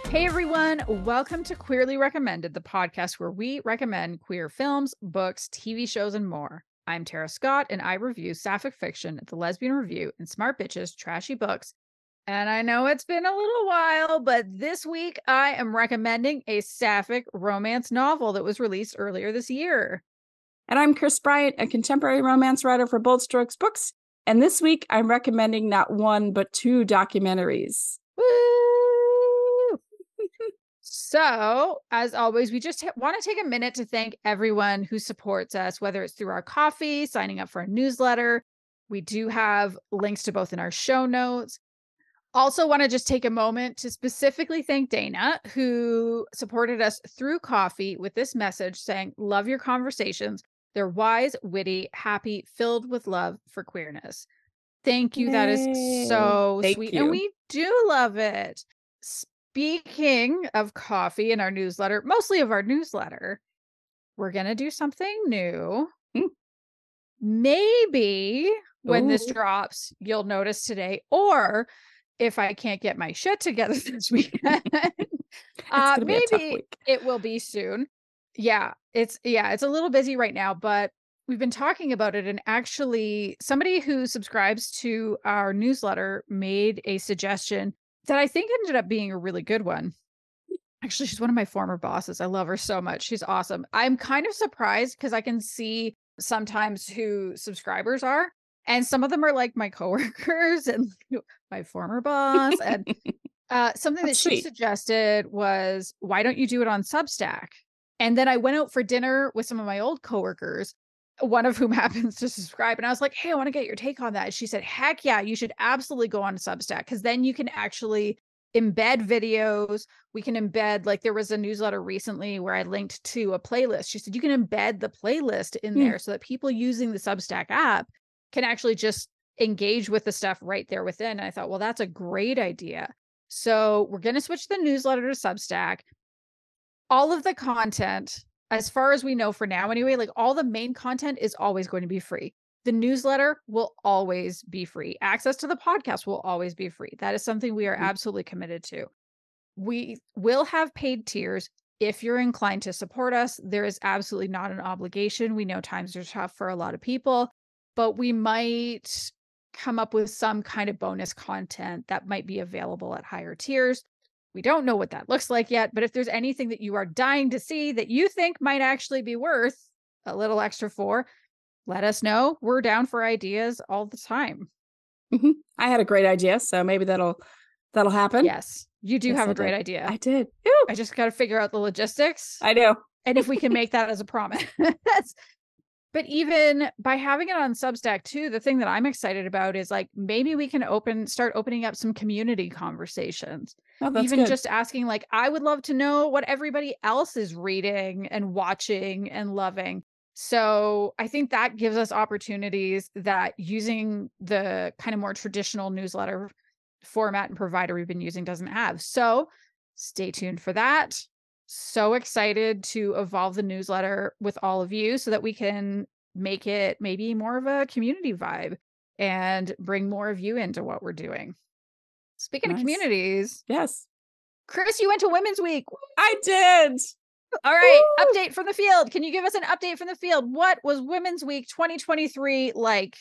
Hey everyone, welcome to Queerly Recommended, the podcast where we recommend queer films, books, TV shows, and more. I'm Tara Scott, and I review sapphic fiction at the Lesbian Review and Smart Bitches Trashy Books. And I know it's been a little while, but this week I am recommending a sapphic romance novel that was released earlier this year. And I'm Kris Bryant, a contemporary romance writer for Bold Strokes Books. And this week I'm recommending not one, but two documentaries. Woo! So, as always, we just want to take a minute to thank everyone who supports us, whether it's through our coffee, signing up for our newsletter. We do have links to both in our show notes. Also want to just take a moment to specifically thank Dana, who supported us through coffee with this message saying, "Love your conversations. They're wise, witty, happy, filled with love for queerness." Thank you. Yay. That is so sweet. And we do love it. Speaking of coffee in our newsletter, mostly of our newsletter, we're going to do something new. Maybe when this drops, you'll notice today, or if I can't get my shit together this weekend, maybe it will be soon. Yeah, it's a little busy right now, but we've been talking about it. And actually, somebody who subscribes to our newsletter made a suggestion that I think ended up being a really good one. Actually, she's one of my former bosses. I love her so much. She's awesome. I'm kind of surprised because I can see sometimes who subscribers are. And some of them are like my coworkers and my former boss. And something that she suggested was, why don't you do it on Substack? And then I went out for dinner with some of my old coworkers, one of whom happens to subscribe. And I was like, hey, I want to get your take on that. And she said, heck yeah, you should absolutely go on Substack, because then you can actually embed videos. We can embed, like there was a newsletter recently where I linked to a playlist. She said, you can embed the playlist in there so that people using the Substack app can actually just engage with the stuff right there within. And I thought, well, that's a great idea. So we're going to switch the newsletter to Substack. All of the content, as far as we know for now anyway, like all the main content is always going to be free. The newsletter will always be free. Access to the podcast will always be free. That is something we are absolutely committed to. We will have paid tiers if you're inclined to support us. There is absolutely not an obligation. We know times are tough for a lot of people, but we might come up with some kind of bonus content that might be available at higher tiers. We don't know what that looks like yet, but if there's anything that you are dying to see that you think might actually be worth a little extra for, let us know. We're down for ideas all the time. I had a great idea, so maybe that'll happen. Yes, you do have a great idea. I did. Ooh. I just got to figure out the logistics. I know. And if we can make that as a promise. But even by having it on Substack too, the thing that I'm excited about is like, maybe we can start opening up some community conversations. Oh, that's even good. Just asking, like, I would love to know what everybody else is reading and watching and loving. So I think that gives us opportunities that using the kind of more traditional newsletter format and provider we've been using doesn't have. So stay tuned for that. So excited to evolve the newsletter with all of you so that we can make it maybe more of a community vibe and bring more of you into what we're doing. Speaking of communities. Yes. Kris, you went to Women's Week. I did. All right. Woo! Update from the field. Can you give us an update from the field? What was Women's Week 2023 like?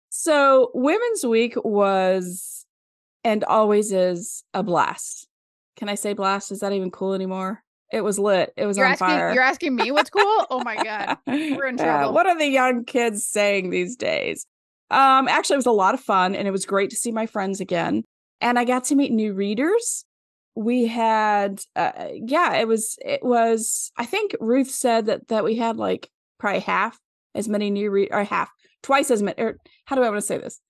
So Women's Week was and always is a blast. Can I say blast? Is that even cool anymore? It was lit. It was on fire. You're asking me what's cool? Oh my God. We're in trouble. What are the young kids saying these days? Actually, it was a lot of fun, and it was great to see my friends again. And I got to meet new readers. We had, it was, I think Ruth said that we had like probably half as many new readers, or twice as many, or how do I want to say this?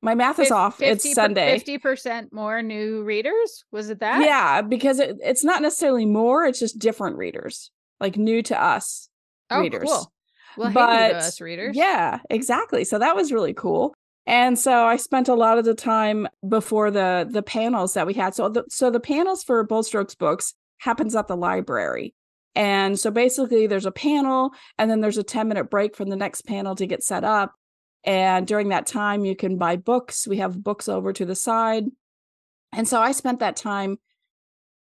My math is off. It's Sunday. 50% more new readers? Was it that? Yeah, because it's not necessarily more. It's just different readers, like new to us readers. Cool. Well, hey, new to us readers. Yeah, exactly. So that was really cool. And so I spent a lot of the time before the panels that we had. So the panels for Bold Strokes Books happens at the library. And so basically there's a panel and then there's a 10-minute break from the next panel to get set up. And during that time, you can buy books. We have books over to the side. And so I spent that time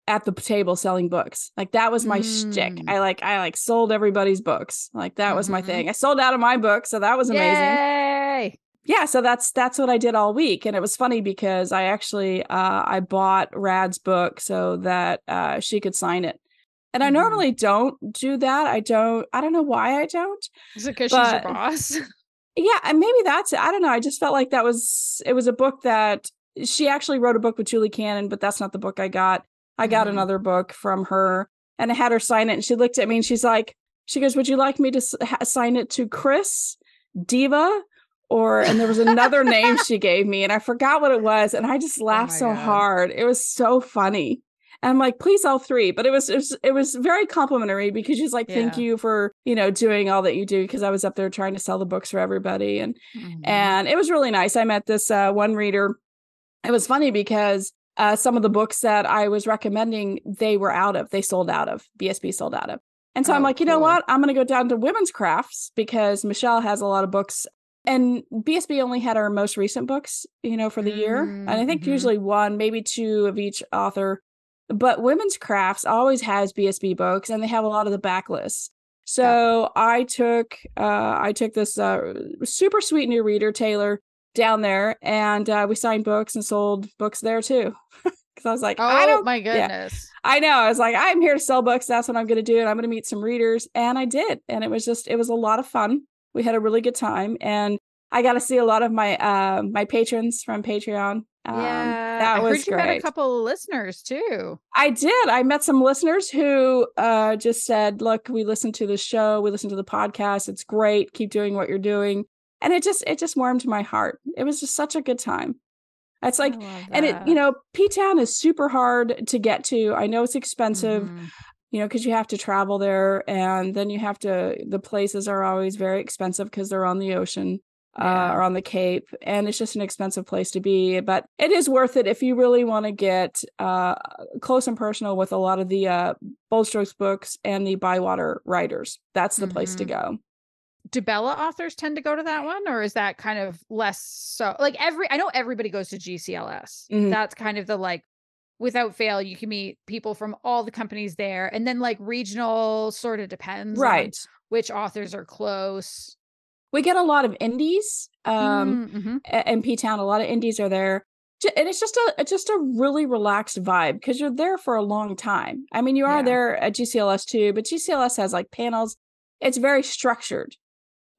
at the table selling books. Like that was my shtick. I sold everybody's books. Like that was my thing. I sold out of my book. So that was amazing. Yay! Yeah. So that's what I did all week. And it was funny because I actually, I bought Rad's book so that she could sign it. And I normally don't do that. I don't know why I don't. Is it because she's your boss? Yeah. And maybe that's it. I don't know. I just felt like it was a book that she actually wrote a book with Julie Cannon, but that's not the book I got. I got another book from her and I had her sign it. And she looked at me and she goes, would you like me to sign it to Kris, Diva? And there was another name she gave me and I forgot what it was. And I just laughed so hard. It was so funny. And I'm like, please, all three. But it was very complimentary because she's like, thank you for, doing all that you do. Because I was up there trying to sell the books for everybody. And it was really nice. I met this one reader. It was funny because some of the books that I was recommending, they sold out of. BSB sold out of. And so I'm like, you know what? I'm going to go down to women's crafts because Michelle has a lot of books. And BSB only had our most recent books, for the year. And I think usually one, maybe two of each author. But women's crafts always has BSB books and they have a lot of the backlists. So I took this super sweet new reader, Taylor, down there and we signed books and sold books there too. Because I was like, my goodness. Yeah. I know. I was like, I'm here to sell books. That's what I'm going to do. And I'm going to meet some readers. And I did. And it was a lot of fun. We had a really good time. And I got to see a lot of my my patrons from Patreon. That was heard you great. met a couple of listeners too. I did. I met some listeners who just said, look, we listened to the show. We listened to the podcast. It's great. Keep doing what you're doing. And it just warmed my heart. It was just such a good time. It's like, and it, P-Town is super hard to get to. I know it's expensive, because you have to travel there and then the places are always very expensive because they're on the ocean. Or on the Cape, and it's just an expensive place to be. But it is worth it if you really want to get close and personal with a lot of the Bold Strokes books and the Bywater writers. That's the place to go. Do Bella authors tend to go to that one, or is that kind of less so? Like I know everybody goes to GCLS. That's kind of the without fail, you can meet people from all the companies there, and then regional sort of depends on which authors are close. We get a lot of indies in P-Town. A lot of indies are there. And it's just a really relaxed vibe because you're there for a long time. I mean, you are there at GCLS too, but GCLS has panels. It's very structured.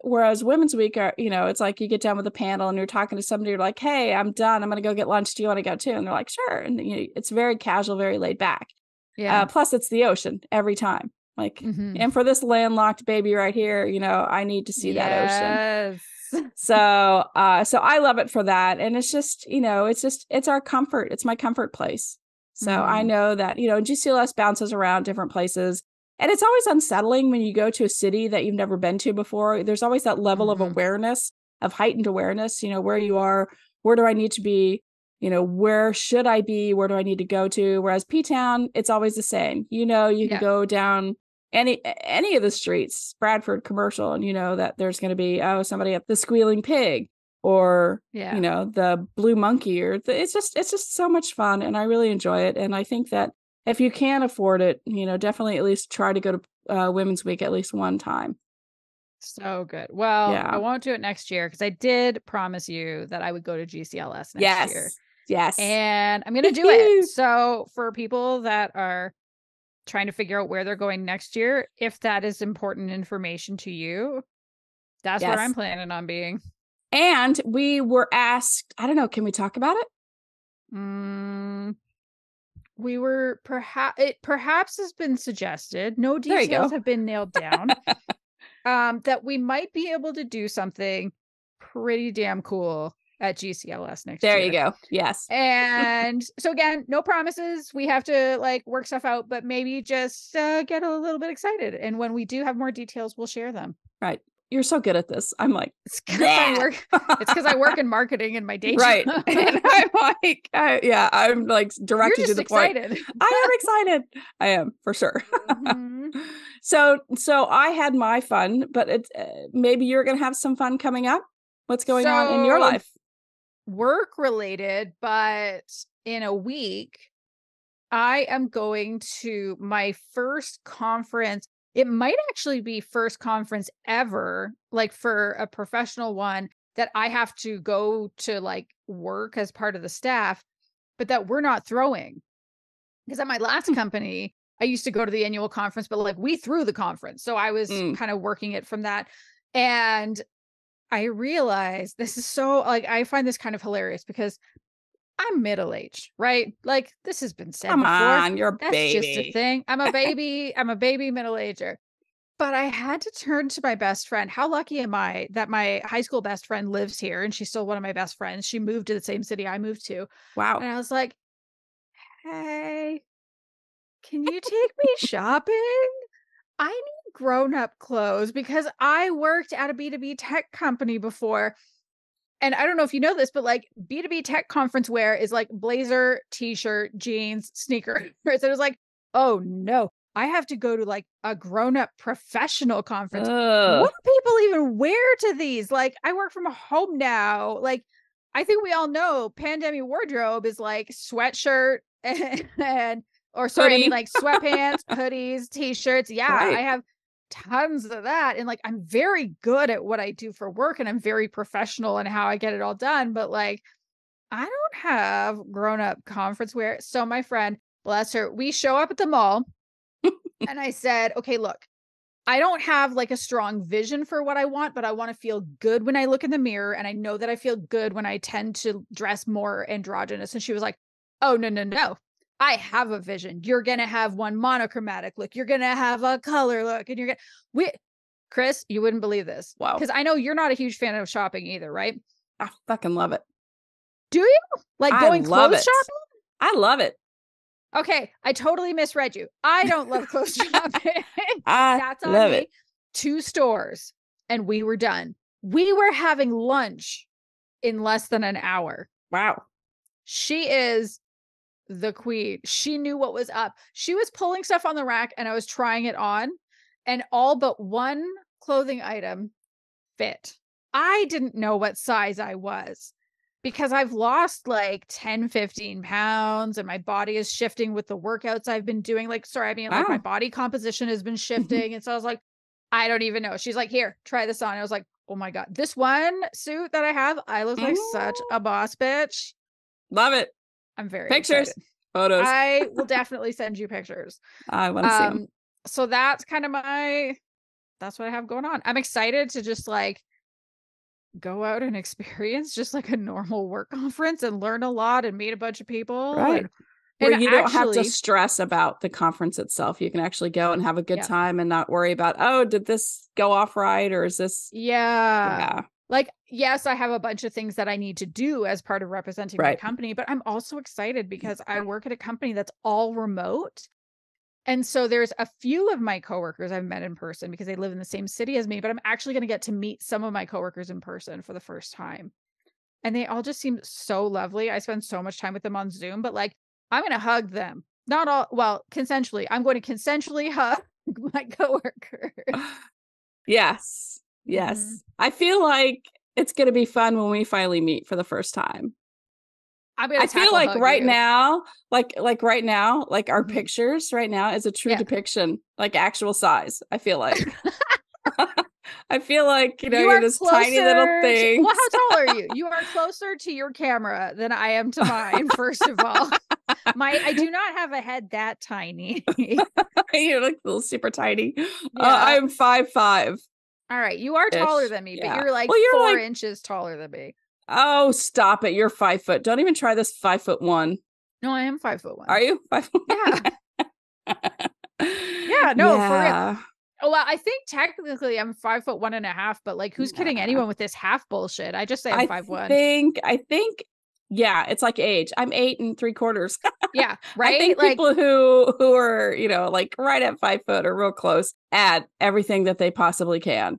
Whereas Women's Week it's like you get done with a panel and you're talking to somebody, you're like, hey, I'm done. I'm going to go get lunch. Do you want to go too? And they're like, sure. And it's very casual, very laid back. Yeah. Plus it's the ocean every time. And for this landlocked baby right here, I need to see that ocean. So I love it for that. And it's just, it's our comfort. It's my comfort place. So I know that, GCLS bounces around different places and it's always unsettling when you go to a city that you've never been to before. There's always that level of awareness, of heightened awareness, where you are, where do I need to be? Where should I be? Where do I need to go to? Whereas P-Town, it's always the same. You can go down any of the streets, Bradford Commercial, and that there's going to be somebody at the Squealing Pig or the Blue Monkey it's just so much fun and I really enjoy it. And I think that if you can afford it, definitely at least try to go to Women's Week at least one time. So good. Well, I won't do it next year because I did promise you that I would go to GCLS next year. Yes. And I'm going to do it. So for people that are trying to figure out where they're going next year, if that is important information to you, that's where I'm planning on being. And we were asked, I don't know, can we talk about it? We were perhaps has been suggested. No details have been nailed down. That we might be able to do something pretty damn cool at GCLS next year. There you go. Yes. And so again, no promises. We have to like work stuff out, but maybe just get a little bit excited. And when we do have more details, we'll share them. Right. You're so good at this. I'm like, it's because I work in marketing in my day job. Right. And I'm like, I'm like directed to the excited. Point. I am excited. I am for sure. Mm-hmm. So I had my fun, but maybe you're going to have some fun coming up. What's going on in your life? Work related, but in a week, I am going to my first conference. It might actually be first conference ever, like for a professional one that I have to go to like work as part of the staff, but that we're not throwing. Because at my last company, I used to go to the annual conference, but like we threw the conference. So I was kind of working it from that. And I realized this is so like, I find this kind of hilarious because I'm middle-aged, right? Like this has been said Come before. on, you're a That's baby. just a thing. I'm a baby. I'm a baby middle-ager. But I had to turn to my best friend. How lucky am I that my high school best friend lives here and she's still one of my best friends. She moved to the same city I moved to. Wow. And I was like, hey, can you take me shopping? I need grown-up clothes because I worked at a B2B tech company before. And I don't know if you know this, but like B2B tech conference wear is like blazer, t-shirt, jeans, sneakers. So it was like, oh no, I have to go to like a grown-up professional conference. What do people even wear to these? Like I work from home now. Like I think we all know pandemic wardrobe is like sweatshirt and or sorry, I mean like sweatpants, hoodies, t-shirts. Yeah, Right. I have tons of that. And like, I'm very good at what I do for work and I'm very professional in how I get it all done. But like, I don't have grown up conference wear. So my friend, bless her, we show up at the mall and I said, okay, look, I don't have like a strong vision for what I want, but I want to feel good when I look in the mirror. And I know that I feel good when I tend to dress more androgynous. And she was like, oh, no, no, no. I have a vision. You're going to have one monochromatic look. You're going to have a color look. And you're going to, Kris, you wouldn't believe this. Wow. Because I know you're not a huge fan of shopping either, right? I fucking love it. Do you? Like going clothes shopping? I love it. Okay. I totally misread you. I don't love clothes shopping. That's on me. 2 stores and we were done. We were having lunch in less than an hour. Wow. She is the queen. She knew what was up. She was pulling stuff on the rack and I was trying it on and all but one clothing item fit. I didn't know what size I was because I've lost like 10, 15 pounds and my body is shifting with the workouts I've been doing. Like, sorry, I mean, like my body composition has been shifting. And so I was like, I don't even know. She's like, here, try this on. I was like, oh my God, this one suit that I have, I look like such a boss bitch. Love it. I'm very pictures, excited. Photos. I will definitely send you pictures. I want to see them. So that's kind of that's what I have going on. I'm excited to just like go out and experience just like a normal work conference and learn a lot and meet a bunch of people. Right. And you don't have to stress about the conference itself. You can actually go and have a good time and not worry about, oh, did this go off right? Or is this? Yeah. Like, yes, I have a bunch of things that I need to do as part of representing my company, but I'm also excited because I work at a company that's all remote. And so there's a few of my coworkers I've met in person because they live in the same city as me, but I'm actually going to get to meet some of my coworkers in person for the first time. And they all just seem so lovely. I spend so much time with them on Zoom, but like, I'm going to hug them. Not all, well, consensually. I'm going to consensually hug my coworkers. Yes. Yes. Mm-hmm. I feel like it's going to be fun when we finally meet for the first time. I feel like right now, like right now, like our pictures right now is a true depiction, like actual size. I feel like, I feel like, you know, you're this tiny little thing. Well, how tall are you? You are closer to your camera than I am to mine. First of all, I do not have a head that tiny. You're like little super tiny. Yeah. I'm 5'5". All right. You are taller than me, but you're like 4 inches taller than me. Oh, stop it. You're 5 foot. Don't even try this 5'1". No, I am 5'1". Are you 5'1"? Yeah. Yeah, no, for real. Oh, well, I think technically I'm 5'1.5", but like who's kidding anyone with this half bullshit? I just say I'm 5'1". I think, yeah, it's like age. I'm 8 3/4. Yeah, right. I think like, people who are, you know, like right at 5 foot or real close add everything that they possibly can.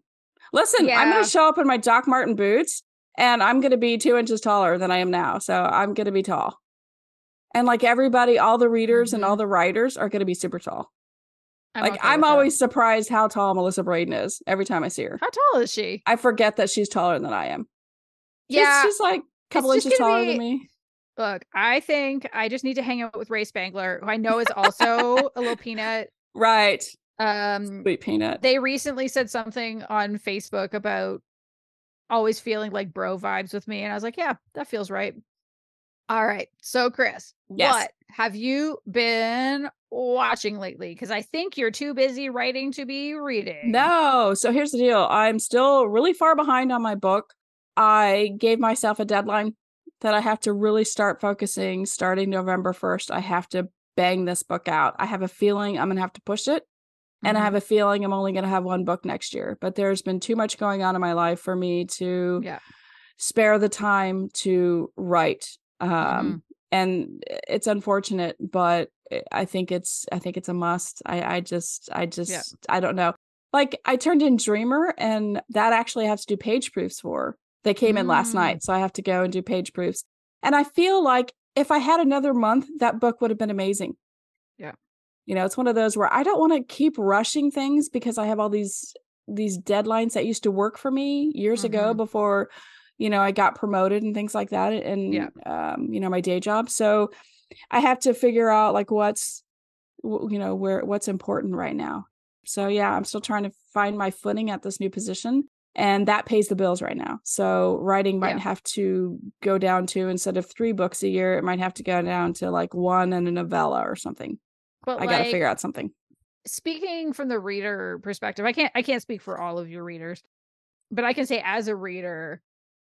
Listen, I'm going to show up in my Doc Marten boots and I'm going to be 2 inches taller than I am now. So I'm going to be tall. And like everybody, all the readers and all the writers are going to be super tall. I'm always surprised how tall Melissa Braden is every time I see her. How tall is she? I forget that she's taller than I am. Yeah. She's like a couple inches taller than me. Look, I think I just need to hang out with Ray Spangler, who I know is also a little peanut. Right. Sweet peanut. They recently said something on Facebook about always feeling like bro vibes with me. And I was like, yeah, that feels right. All right. So, Kris, what have you been watching lately? Because I think you're too busy writing to be reading. No. So here's the deal. I'm still really far behind on my book. I gave myself a deadline that I have to really start focusing starting November 1st. I have to bang this book out. I have a feeling I'm going to have to push it. And I have a feeling I'm only going to have one book next year. But there's been too much going on in my life for me to spare the time to write. And it's unfortunate, but I think it's a must. I don't know. Like, I turned in Dreamer, and that actually has to do page proofs for. They came in last night, so I have to go and do page proofs. And I feel like if I had another month, that book would have been amazing. Yeah. You know, it's one of those where I don't want to keep rushing things because I have all these deadlines that used to work for me years ago before, you know, I got promoted and things like that. And, you know, my day job. So I have to figure out like what's important right now. So, yeah, I'm still trying to find my footing at this new position, and that pays the bills right now. So writing might have to go down to, instead of 3 books a year, it might have to go down to like 1 and a novella or something. But I got to figure out something. Speaking from the reader perspective, I can't speak for all of your readers, but I can say as a reader,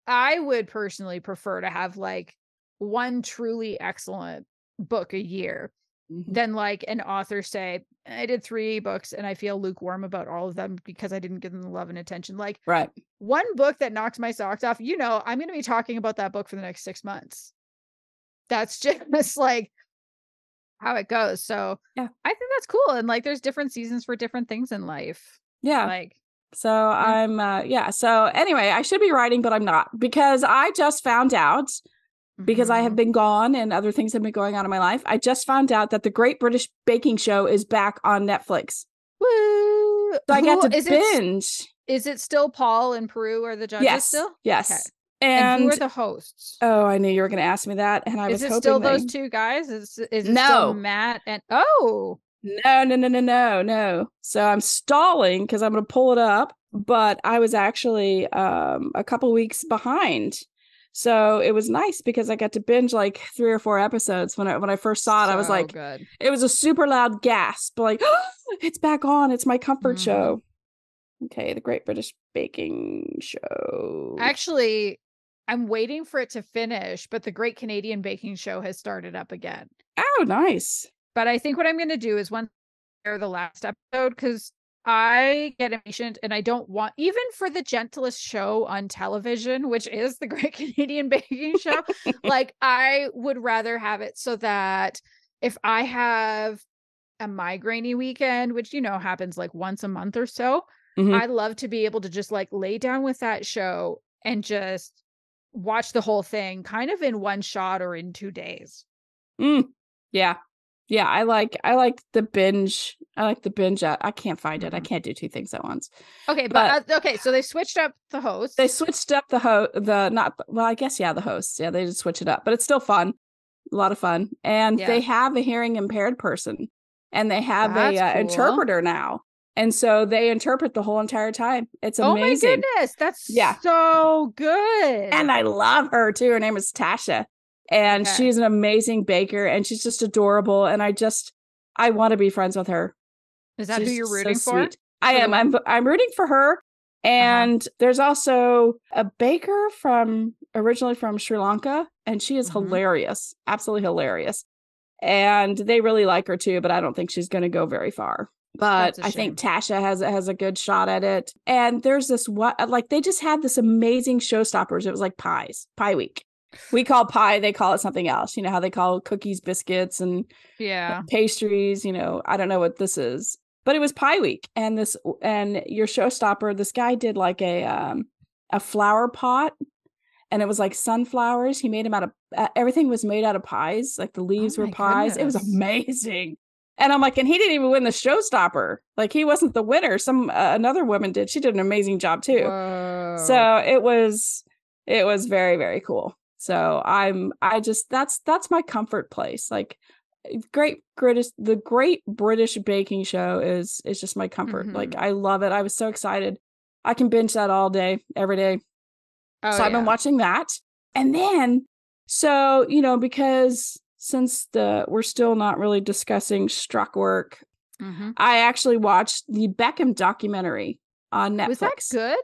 I would personally prefer to have like one truly excellent book a year than like an author say, I did 3 books and I feel lukewarm about all of them because I didn't give them the love and attention. Like one book that knocks my socks off, you know, I'm going to be talking about that book for the next 6 months. That's just like how it goes. So I think that's cool. And like, there's different seasons for different things in life. Yeah. Like, so I'm, So anyway, I should be writing, but I'm not, because I just found out, because I have been gone and other things have been going on in my life. I just found out that the Great British Baking Show is back on Netflix. Woo! So I got to binge. Is it still Paul and Peru are the judges still? Yes. Okay. And who are the hosts? Oh, I knew you were going to ask me that. And I was hoping. Is it still those 2 guys? Is it still Matt and No. So I'm stalling because I'm going to pull it up, but I was actually a couple weeks behind. So it was nice because I got to binge like 3 or 4 episodes. When I first saw it, I was like, good. It was a super loud gasp, like, oh, it's back on. It's my comfort show. Okay, the Great British Baking Show. Actually, I'm waiting for it to finish, but the Great Canadian Baking Show has started up again. Oh, nice. But I think what I'm going to do is once I air the last episode, because I get impatient and I don't want, even for the gentlest show on television, which is the Great Canadian Baking Show, like I would rather have it so that if I have a migraine-y weekend, which, you know, happens like once a month or so, I'd love to be able to just like lay down with that show and just watch the whole thing kind of in one shot or in 2 days. Yeah. I like the binge. I like the binge. I can't find it. I can't do 2 things at once. Okay, but okay, so they switched up the hosts. They switched up the hosts. Yeah, they did switch it up, but it's still fun. A lot of fun. And they have a hearing impaired person, and they have a interpreter now. And so they interpret the whole entire time. It's amazing. Oh my goodness. That's so good. And I love her too. Her name is Tasha. And she's an amazing baker, and she's just adorable. And I want to be friends with her. Is that who you're rooting for? I am. I'm rooting for her. And there's also a baker originally from Sri Lanka, and she is hilarious. Absolutely hilarious. And they really like her too, but I don't think she's going to go very far. But I think Tasha has a good shot at it. And there's this they just had this amazing showstoppers. It was like Pie Week. We call pie, they call it something else. You know how they call cookies, biscuits, and pastries. You know, I don't know what this is, but it was Pie Week, and your showstopper, this guy did like a flower pot, and it was like sunflowers. He made them out of everything was made out of pies, like the leaves were pies. Goodness. It was amazing. And I'm like, and he didn't even win the showstopper. Like, he wasn't the winner. Another woman did. She did an amazing job too. Whoa. So it was It was very, very cool. So that's my comfort place. Like the Great British Baking Show is just my comfort. Like I love it. I was so excited. I can binge that all day, every day. So I've been watching that. And then, so, because since we're still not really discussing struck work, I actually watched the Beckham documentary on Netflix. Was that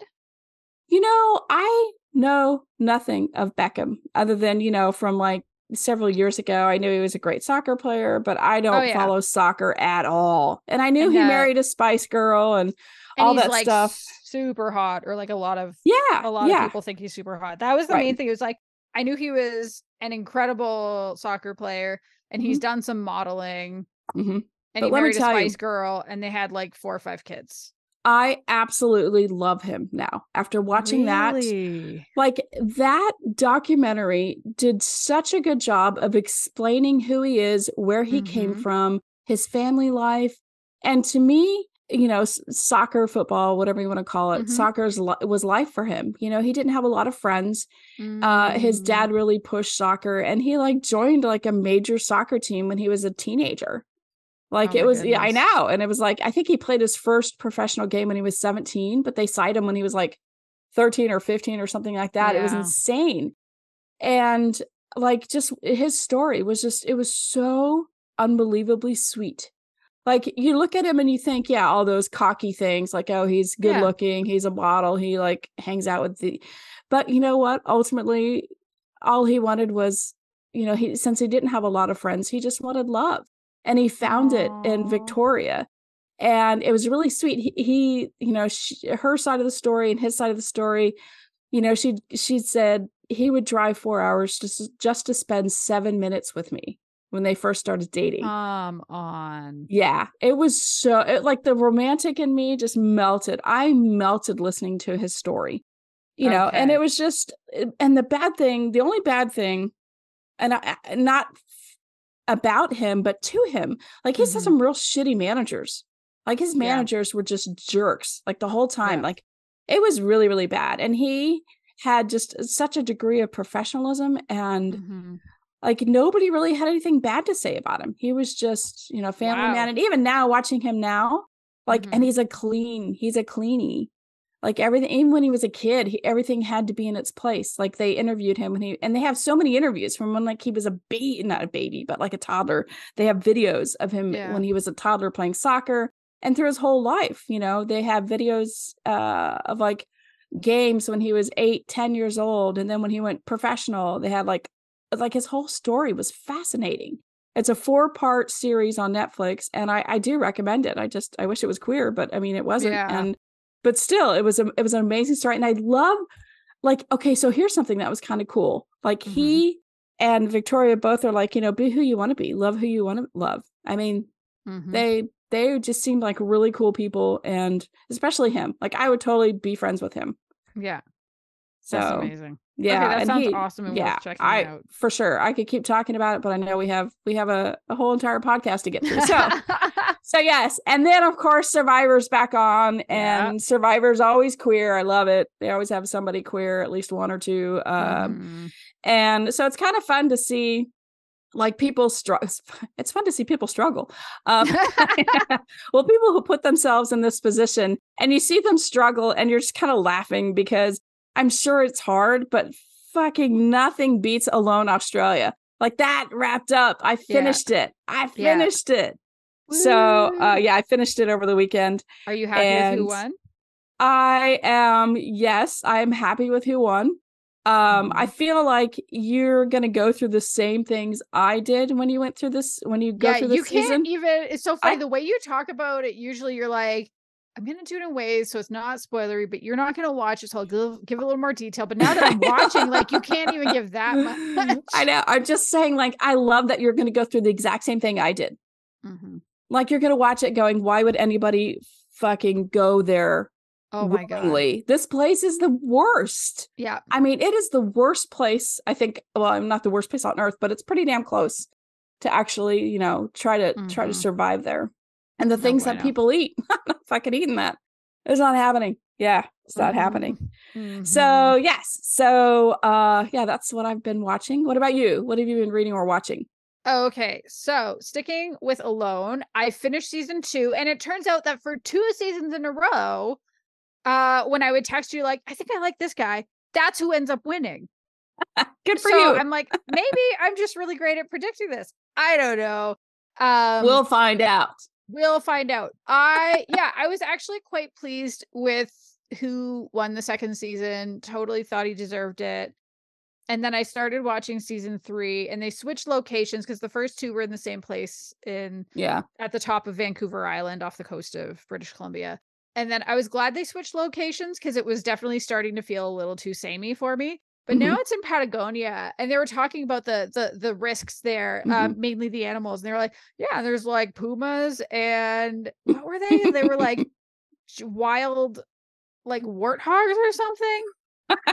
good? I know nothing of Beckham other than, from like several years ago. I knew he was a great soccer player, but I don't follow soccer at all. And I knew he married a Spice Girl and all that like stuff. Super hot, or like a lot of people think he's super hot. That was the main thing. It was like, I knew he was an incredible soccer player, and he's done some modeling, and he married a Spice Girl, and they had like 4 or 5 kids. I absolutely love him now after watching that. Like, that documentary did such a good job of explaining who he is, where he came from, his family life. And to me, soccer, football, whatever you want to call it, soccer was life for him. He didn't have a lot of friends. His dad really pushed soccer, and he like joined like a major soccer team when he was a teenager. Like it was, goodness. I know. And it was like, I think he played his first professional game when he was 17, but they signed him when he was like 13 or 15 or something like that. Yeah. It was insane. And like, just his story was it was so unbelievably sweet. Like, you look at him and you think, yeah, all those cocky things, like, oh, he's good looking, he's a model, he like hangs out with but you know what? Ultimately, all he wanted was, since he didn't have a lot of friends, he just wanted love. And he found it in Victoria. And it was really sweet. He her side of the story and his side of the story, she said he would drive 4 hours just to spend 7 minutes with me when they first started dating. Come on. Yeah. It was like the romantic in me just melted. I melted listening to his story, and it was just, and the only bad thing, and not about him, but to him, like he's had some real shitty managers. Like his managers were just jerks, like the whole time. Yeah. Like it was really, really bad. And he had just such a degree of professionalism, and like nobody really had anything bad to say about him. He was just, family man. And even now, watching him now, like, and he's a cleanie. Like everything, even when he was a kid, everything had to be in its place. Like they interviewed him and they have so many interviews from when like he was not a baby, but like a toddler. They have videos of him when he was a toddler playing soccer, and through his whole life. They have videos of like games when he was 8-10 years old. And then when he went professional, they had like his whole story was fascinating. It's a 4-part series on Netflix, and I do recommend it. I wish it was queer, but I mean, it wasn't. Yeah. But still, it was an amazing story. And I love, like, okay, so here's something that was kind of cool. Like he and Victoria both are like, be who you want to be, love who you want to love. I mean, they just seemed like really cool people, and especially him. Like I would totally be friends with him. Yeah. So that's amazing. Yeah. Okay, that sounds awesome and worth checking out. For sure. I could keep talking about it, but I know we have a whole entire podcast to get through. So yes. And then of course Survivor's back on, and Survivor's always queer. I love it. They always have somebody queer, at least one or two. And so it's kind of fun to see like people struggle. It's fun to see people struggle. Well, people who put themselves in this position, and you see them struggle, and you're just kind of laughing because I'm sure it's hard, but fucking nothing beats Alone Australia. Like that wrapped up. I finished it. Woo. So, I finished it over the weekend. Are you happy with who won? I am. Yes, I am happy with who won. I feel like you're going to go through the same things I did when you went through this, when you go through this season. It's so funny. The way you talk about it, usually you're like, I'm going to do it in ways so it's not spoilery, but you're not going to watch it. So I'll give a little more detail. But now that I'm watching, like, you can't even give that much. I know. I'm just saying, like, I love that you're going to go through the exact same thing I did. Like, you're going to watch it going, why would anybody fucking go there? Oh my God. This place is the worst. Yeah. I mean, it is the worst place, I think. Well, I'm not the worst place on earth, but it's pretty damn close to actually, try to survive there. And the things that people eat, I'm not fucking eating that. It's not happening. Yeah, it's not happening. So yes. So yeah, that's what I've been watching. What about you? What have you been reading or watching? Okay, so sticking with Alone, I finished season 2, and it turns out that for 2 seasons in a row, when I would text you like, I think I like this guy, that's who ends up winning. Good for so you. I'm like, maybe I'm just really great at predicting this. I don't know. We'll find out. We'll find out. I was actually quite pleased with who won the second season. Totally thought he deserved it. And then I started watching season 3, and they switched locations because the first 2 were in the same place at the top of Vancouver Island off the coast of British Columbia. And then I was glad they switched locations because it was definitely starting to feel a little too samey for me. But now it's in Patagonia, and they were talking about the risks there, mainly the animals. And they were like, yeah, there's like pumas, and what were they? They were like wild, like warthogs or something.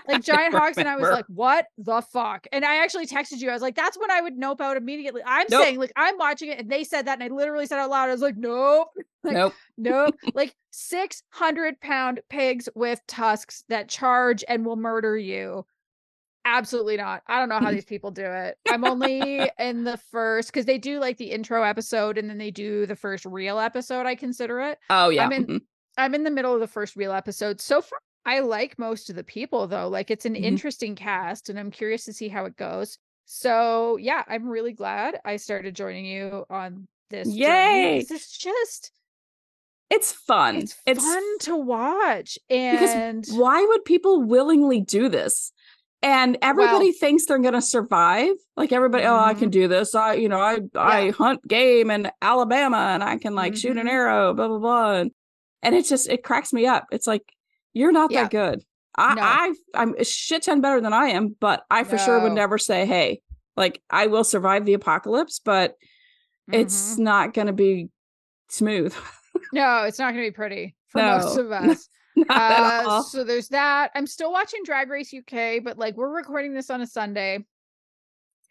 Like giant hogs, and I was like, what the fuck? And I actually texted you. I was like, that's when I would nope out immediately. I'm saying, like, I'm watching it, and they said that, and I literally said out loud, I was like, nope. Like, nope. Like 600-pound pigs with tusks that charge and will murder you. Absolutely not. I don't know how these people do it. I'm only in the first, because they do like the intro episode, and then they do the first real episode, I consider it. Oh yeah. I'm in the middle of the first real episode. So far, I like most of the people, though. Like, it's an interesting cast, and I'm curious to see how it goes. So yeah, I'm really glad I started joining you on this journey. It's fun. It's fun to watch. And because why would people willingly do this? And everybody thinks they're going to survive. Like everybody, oh, I can do this. I hunt game in Alabama, and I can like shoot an arrow, blah, blah, blah. And it cracks me up. It's like, you're not that good. I'm a shit ton better than I am, but I for sure would never say, hey, like I will survive the apocalypse, but it's not going to be smooth. No, it's not going to be pretty for most of us. So there's that. I'm still watching Drag Race UK, but like we're recording this on a Sunday.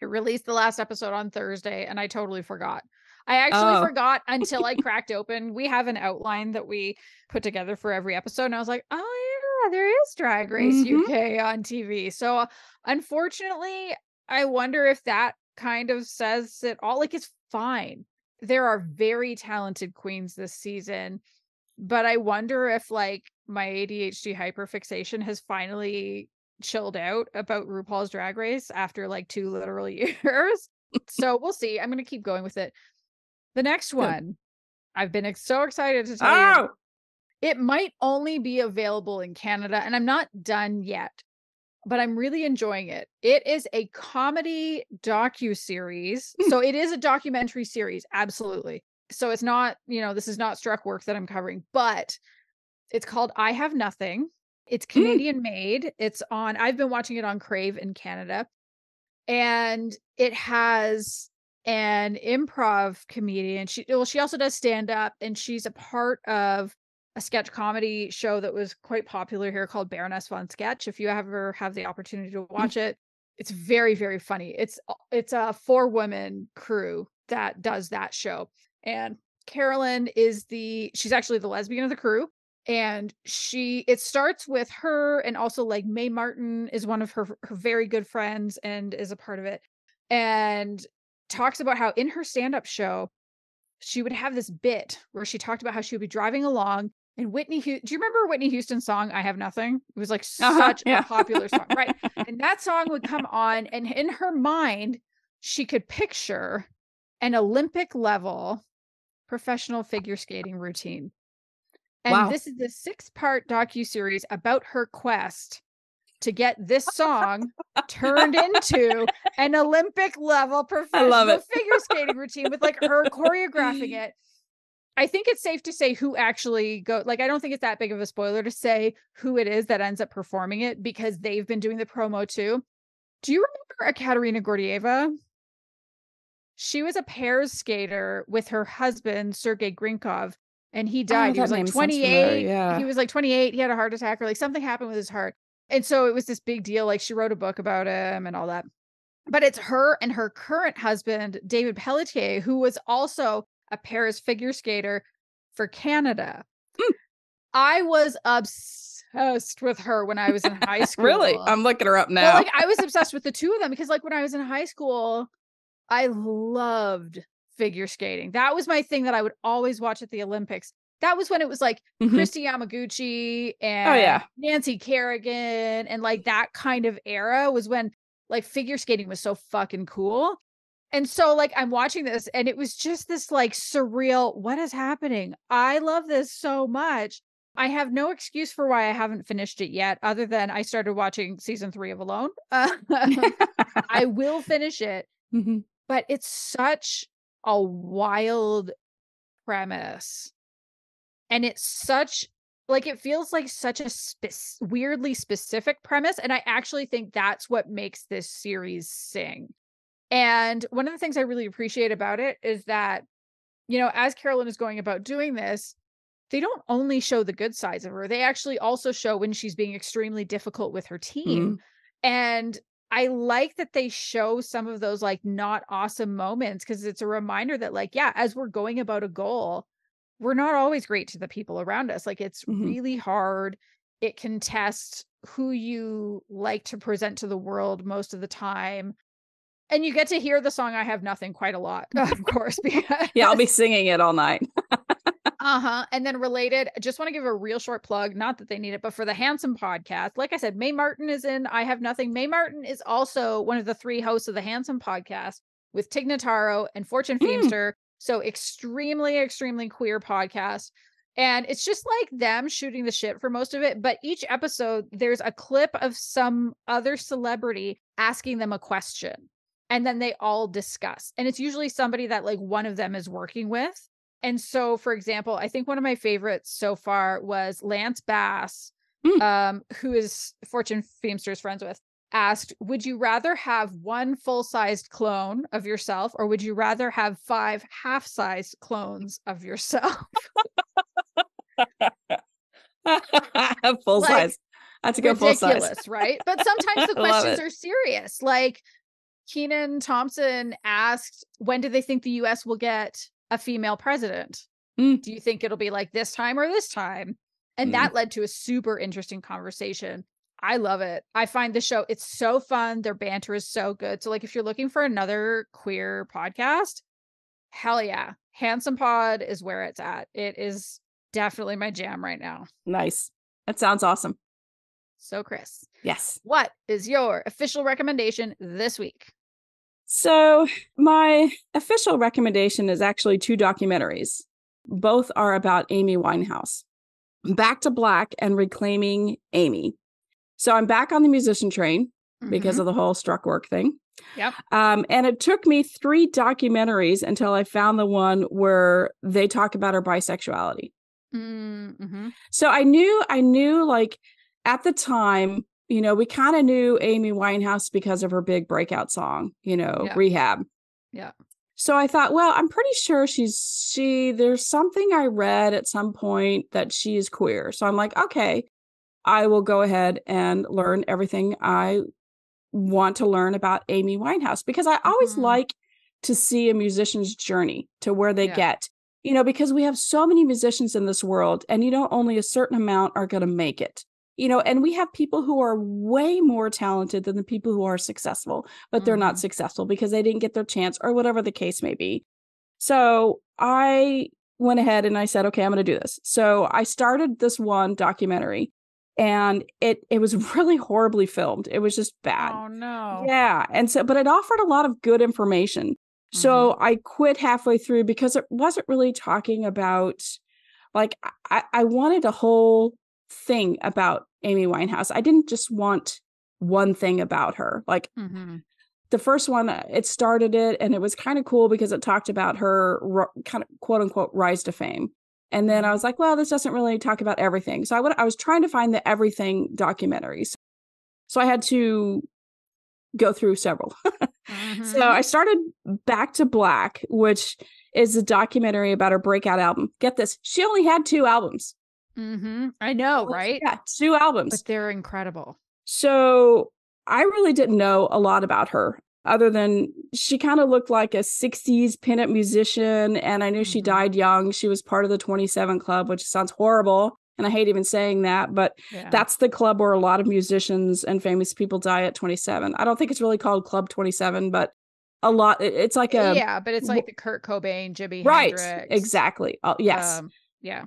It released the last episode on Thursday, and I totally forgot. I actually forgot until I cracked open. We have an outline that we put together for every episode, and I was like, oh yeah, there is Drag Race UK on TV. So unfortunately, I wonder if that kind of says it all. Like, it's fine. There are very talented queens this season, but I wonder if like my ADHD hyperfixation has finally chilled out about RuPaul's Drag Race after like 2 literal years. So we'll see. I'm going to keep going with it. The next one, I've been so excited to tell you. It might only be available in Canada, and I'm not done yet, but I'm really enjoying it. It is a comedy docu-series. So it is a documentary series, absolutely. So it's not, this is not Struck Work that I'm covering, but it's called I Have Nothing. It's Canadian made. I've been watching it on Crave in Canada. And it has an improv comedian. She also does stand up, and she's a part of a sketch comedy show that was quite popular here called Baroness Von Sketch. If you ever have the opportunity to watch it, it's very, very funny. It's a 4-woman crew that does that show. And Carolyn she's actually the lesbian of the crew. And it starts with her, and also like Mae Martin is one of her very good friends and is a part of it, and talks about how in her stand-up show, she would have this bit where she talked about how she would be driving along, and do you remember Whitney Houston's song, I Have Nothing? It was like such a popular song, right? And that song would come on, and in her mind, she could picture an Olympic level professional figure skating routine. And this is the 6-part docuseries about her quest to get this song turned into an Olympic level professional figure skating routine with like her choreographing it. I think it's safe to say who actually I don't think it's that big of a spoiler to say who it is that ends up performing it, because they've been doing the promo too. Do you remember Ekaterina Gordieva? She was a pairs skater with her husband, Sergei Grinkov. And he died. He was like 28. He was like 28. He had a heart attack, or like something happened with his heart. And so it was this big deal. Like, she wrote a book about him and all that. But it's her and her current husband, David Pelletier, who was also a Paris figure skater for Canada. I was obsessed obsessed with her when I was in high school. Really? I'm looking her up now. Well, like I was obsessed with the two of them because like when I was in high school, I loved figure skating. That was my thing that I would always watch at the Olympics. That was when it was like Christy Yamaguchi and Nancy Kerrigan and like that kind of era was when like figure skating was so fucking cool. And so like I'm watching this and it was just this like surreal, what is happening? I love this so much. I have no excuse for why I haven't finished it yet, other than I started watching season 3 of Alone. I will finish it, but it's such a wild premise. And it's such, like, it feels like such a weirdly specific premise. And I actually think that's what makes this series sing. And one of the things I really appreciate about it is that, you know, as Carolyn is going about doing this, they don't only show the good sides of her. They actually also show when she's being extremely difficult with her team. And I like that they show some of those like not awesome moments because it's a reminder that like, yeah, as we're going about a goal, we're not always great to the people around us. Like it's really hard. It can test who you like to present to the world most of the time. And you get to hear the song I Have Nothing quite a lot, of course. Because... yeah, I'll be singing it all night. And then related, I just want to give a real short plug, not that they need it, but for the Handsome podcast. Like I said, Mae Martin is in I Have Nothing. Mae Martin is also one of the 3 hosts of the Handsome podcast with Tig Notaro and Fortune Feimster. So extremely, extremely queer podcast. And it's just like them shooting the shit for most of it. But each episode, there's a clip of some other celebrity asking them a question. And then they all discuss. And it's usually somebody that like one of them is working with. And so, for example, I think one of my favorites so far was Lance Bass, who is Fortune Feimster's friends with, asked, would you rather have one full-sized clone of yourself or would you rather have 5 half-sized clones of yourself? Full size. That's a good full size. Ridiculous, right? But sometimes the questions are serious. Like Kenan Thompson asked, when do they think the US will get a female president? Do you think it'll be like this time or this time? And that led to a super interesting conversation. I love it. I find the show, it's so fun. Their banter is so good. So like if you're looking for another queer podcast, hell yeah. Handsome Pod is where it's at. It is definitely my jam right now. Nice. That sounds awesome. So Kris. Yes. What is your official recommendation this week? So my official recommendation is actually 2 documentaries. Both are about Amy Winehouse. Back to Black and Reclaiming Amy. So I'm back on the musician train because of the whole struck work thing. Yep. And it took me 3 documentaries until I found the one where they talk about her bisexuality. So I knew like at the time, you know, we kind of knew Amy Winehouse because of her big breakout song, you know, Rehab. Yeah. So I thought, well, I'm pretty sure there's something I read at some point that she is queer. So I'm like, okay, I will go ahead and learn everything I want to learn about Amy Winehouse, because I always like to see a musician's journey to where they get, you know, because we have so many musicians in this world and, you know, only a certain amount are going to make it, you know, and we have people who are way more talented than the people who are successful, but they're not successful because they didn't get their chance or whatever the case may be. So I went ahead and I said, okay, I'm going to do this. So I started this one documentary. And it was really horribly filmed. It was just bad. Oh, no. Yeah. And so, but it offered a lot of good information. So I quit halfway through because it wasn't really talking about, like, I wanted a whole thing about Amy Winehouse. I didn't just want one thing about her. Like the first one, it started it and it was kind of cool because it talked about her kind of quote unquote rise to fame. And then I was like, well, this doesn't really talk about everything. So I was trying to find the everything documentaries. So I had to go through several. So I started Back to Black, which is a documentary about her breakout album. Get this. She only had 2 albums. I know, right? Yeah, 2 albums. But they're incredible. So I really didn't know a lot about her, other than she kind of looked like a 60s pinup musician. And I knew she died young. She was part of the 27 Club, which sounds horrible. And I hate even saying that, but that's the club where a lot of musicians and famous people die at 27. I don't think it's really called Club 27, but a lot. It's like but it's like the Kurt Cobain, Jimi Hendrix. Exactly. Yes. Yeah.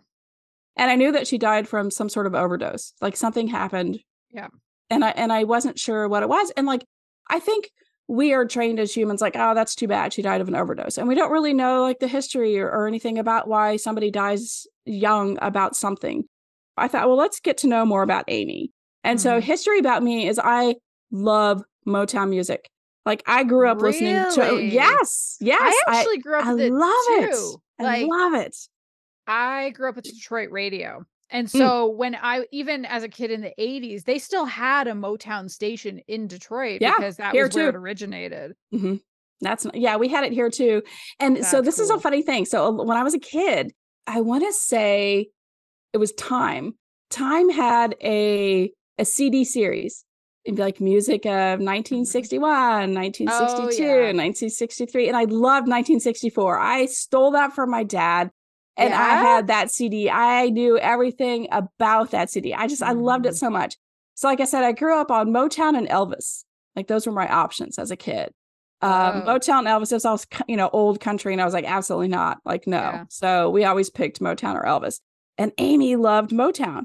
And I knew that she died from some sort of overdose. Like something happened. Yeah. And I wasn't sure what it was. And like, I think we are trained as humans, like, oh, that's too bad. She died of an overdose. And we don't really know like the history or anything about why somebody dies young about something. I thought, well, let's get to know more about Amy. And so history about me is I love Motown music. Like I grew up listening to, yes. I actually grew up with it too. I love it. I grew up with Detroit radio. And so when even as a kid in the 80s, they still had a Motown station in Detroit because that was where it originated. Mm-hmm. We had it here too. And so this is a funny thing. So when I was a kid, I want to say it was Time. Time had a CD series. It'd be like music of 1961, 1962, 1963. And I loved 1964. I stole that from my dad. And I had that CD. I knew everything about that CD. I loved it so much. So like I said, I grew up on Motown and Elvis. Like those were my options as a kid. Motown, Elvis, it was all, old country. And I was like, absolutely not. Like, no. Yeah. So we always picked Motown or Elvis. And Amy loved Motown.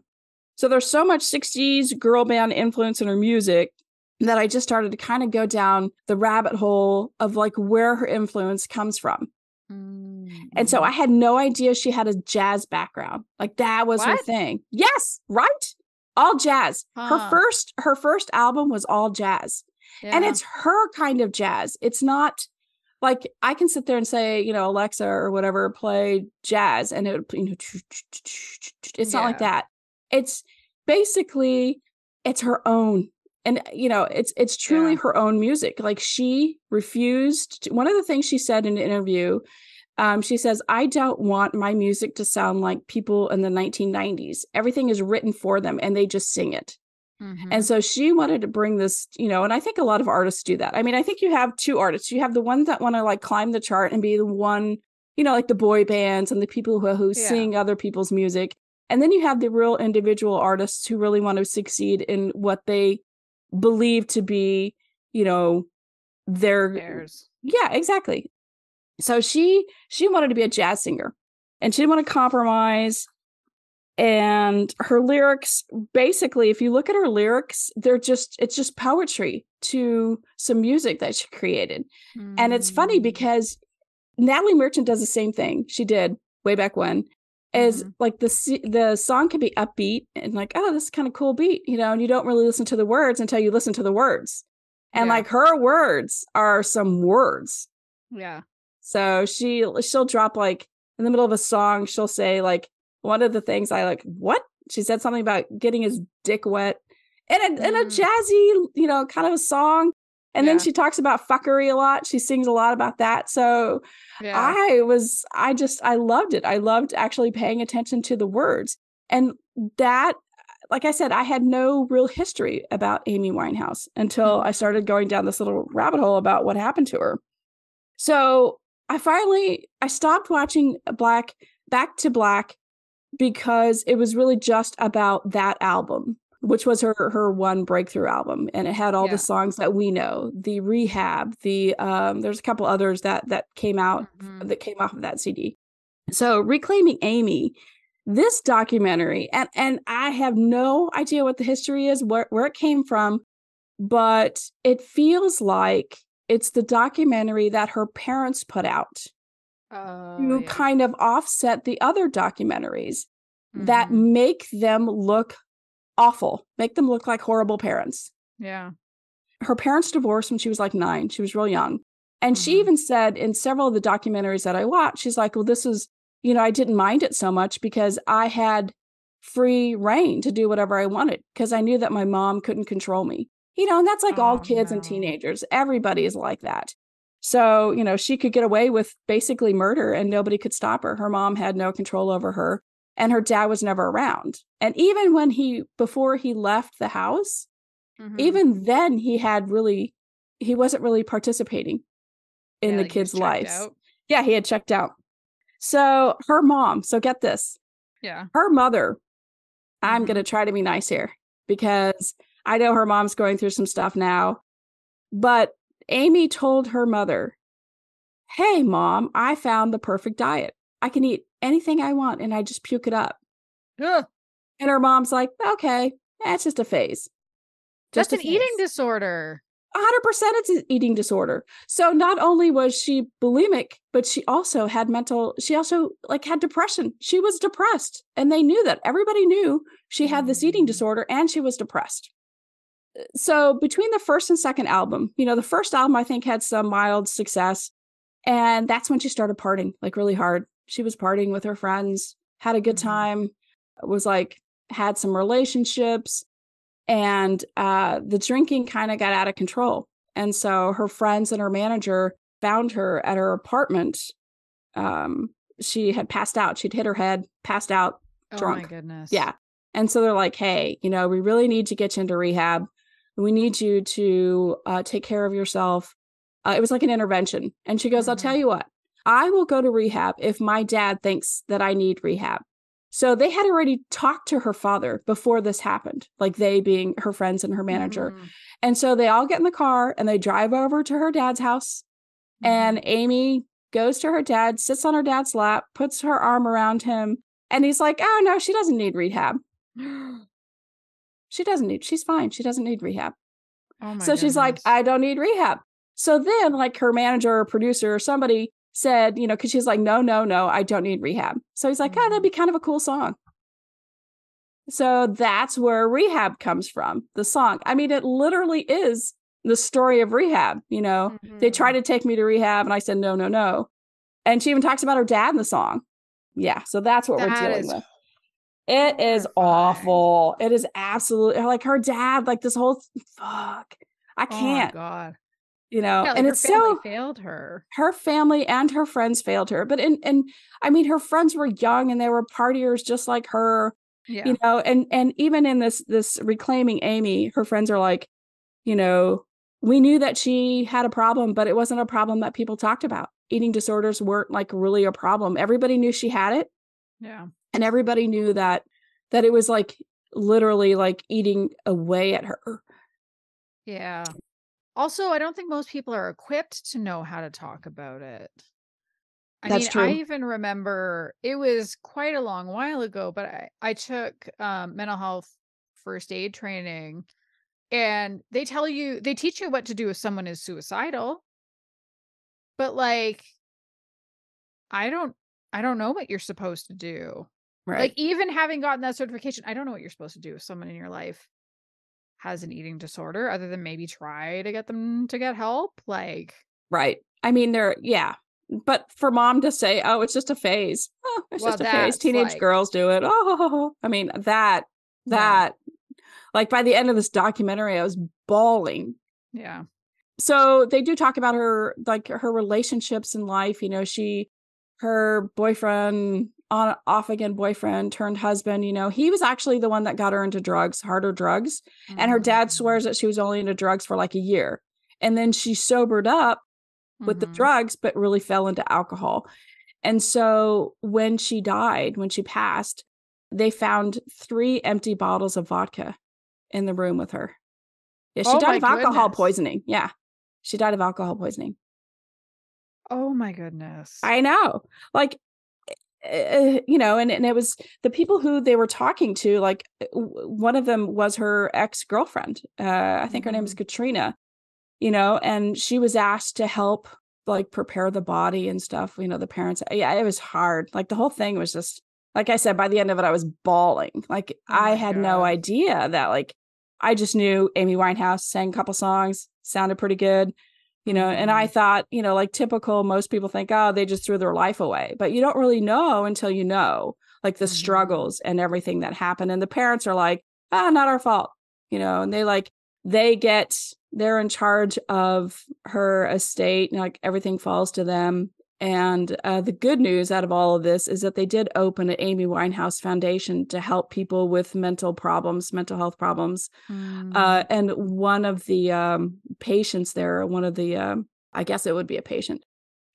So there's so much 60s girl band influence in her music that I just started to kind of go down the rabbit hole of like where her influence comes from. And so I had no idea she had a jazz background. Like that was her thing. Yes, right? All jazz. Her first album was all jazz. Yeah. And it's her kind of jazz. It's not like I can sit there and say, Alexa or whatever, play jazz and it would, it's not like that. It's basically, it's her own. And, it's truly her own music. Like she refused to, one of the things she said in an interview, she says, I don't want my music to sound like people in the 1990s. Everything is written for them and they just sing it. Mm-hmm. And so she wanted to bring this, and I think a lot of artists do that. I mean, I think you have two artists. You have the ones that want to like climb the chart and be the one, like the boy bands and the people who sing other people's music. And then you have the real individual artists who really want to succeed in what they believe to be, theirs. Yeah, exactly. So she wanted to be a jazz singer and she didn't want to compromise. And her lyrics, basically, if you look at her lyrics, it's just poetry to some music that she created. And it's funny because Natalie Merchant does the same thing she did way back when. Is like the song can be upbeat and like, oh, this is kind of cool beat, and you don't really listen to the words until you listen to the words. And like her words are some words. Yeah. So she'll drop like in the middle of a song, she'll say like one of the things I like, what? She said something about getting his dick wet in a jazzy, kind of a song. And then she talks about fuckery a lot. She sings a lot about that. So I loved it. I loved actually paying attention to the words. And that, like I said, I had no real history about Amy Winehouse until I started going down this little rabbit hole about what happened to her. So I stopped watching Back to Black because it was really just about that album, which was her one breakthrough album. And it had all the songs that we know, the Rehab, there's a couple others that came out, that came off of that CD. So Reclaiming Amy, this documentary, and I have no idea what the history is, where it came from, but it feels like it's the documentary that her parents put out to kind of offset the other documentaries that make them look awful, make them look like horrible parents. Yeah. Her parents divorced when she was like 9. She was real young. And she even said in several of the documentaries that I watched, she's like, well, this is, I didn't mind it so much because I had free reign to do whatever I wanted because I knew that my mom couldn't control me. And that's like all kids and teenagers. Everybody is like that. So, she could get away with basically murder and nobody could stop her. Her mom had no control over her. And her dad was never around. And even before he left the house, even then he wasn't really participating in the kids' lives. Yeah, he had checked out. So her mom, so get this. Yeah. Her mother I'm going to try to be nice here because I know her mom's going through some stuff now. But Amy told her mother, hey, Mom, I found the perfect diet. I can eat anything I want and I just puke it up. Ugh. And her mom's like, okay, that's just a phase. That's an eating disorder. 100% it's an eating disorder. So not only was she bulimic, but she also had had depression. She was depressed. And they knew that. Everybody knew she had this eating disorder and she was depressed. So between the first and second album, the first album I think had some mild success. And that's when she started partying like really hard. She was partying with her friends, had a good time, had some relationships. And the drinking kind of got out of control. And so her friends and her manager found her at her apartment. She had passed out. She'd hit her head, passed out, drunk. Oh, my goodness. Yeah. And so they're like, hey, we really need to get you into rehab. We need you to take care of yourself. It was like an intervention. And she goes, I'll tell you what, I will go to rehab if my dad thinks that I need rehab. So they had already talked to her father before this happened, like they being her friends and her manager. And so they all get in the car and they drive over to her dad's house. And Amy goes to her dad, sits on her dad's lap, puts her arm around him. And he's like, oh, no, she doesn't need rehab. She's fine. She doesn't need rehab. Oh my so goodness. She's like, I don't need rehab. So then like her manager or producer or somebody said, because she's like, no, I don't need rehab. So he's like, oh, that'd be kind of a cool song. So that's where Rehab comes from, the song. I mean, it literally is the story of rehab. They tried to take me to rehab and I said, no. And she even talks about her dad in the song. Yeah. So that's what we're dealing with. It is awful. It is absolutely like her dad, like this whole fuck. I can't. Oh my God. And it's so failed her. Her family and her friends failed her. But I mean, her friends were young and they were partiers just like her. Yeah. And even in this Reclaiming Amy, her friends are like, we knew that she had a problem, but it wasn't a problem that people talked about. Eating disorders weren't like really a problem. Everybody knew she had it. Yeah. And everybody knew that it was like literally like eating away at her. Yeah. Also, I don't think most people are equipped to know how to talk about it. That's true. I even remember it was quite a long while ago, but I took mental health first aid training, and they teach you what to do if someone is suicidal. But like, I don't know what you're supposed to do. Right. Like, even having gotten that certification, I don't know what you're supposed to do if someone in your life has an eating disorder, other than maybe try to get them to get help. Like, right. I mean, but for mom to say, oh, it's just a phase. Oh, it's just a phase. Teenage girls do it. Oh, I mean, that, like by the end of this documentary, I was bawling. Yeah. So they do talk about her, like her relationships in life. Her boyfriend, on off again boyfriend turned husband, he was actually the one that got her into drugs, harder drugs. And her dad swears that she was only into drugs for like a year. And then she sobered up with the drugs, but really fell into alcohol. And so when she passed, they found 3 empty bottles of vodka in the room with her. Yeah, she died of alcohol poisoning. Yeah, she died of alcohol poisoning. Oh my goodness. I know. Like, and it was the people who they were talking to, like one of them was her ex-girlfriend. I think her name is Katrina, and she was asked to help like prepare the body and stuff. The parents, yeah, it was hard. Like the whole thing was just, like I said, by the end of it, I was bawling. Like I had no idea that, like, I just knew Amy Winehouse sang a couple songs, sounded pretty good. And I thought, like typical, most people think, oh, they just threw their life away. But you don't really know until you know, like the struggles and everything that happened. And the parents are like, not our fault, and they're in charge of her estate, and like everything falls to them. And the good news out of all of this is that they did open an Amy Winehouse Foundation to help people with mental health problems. And one of the patients there, I guess it would be a patient,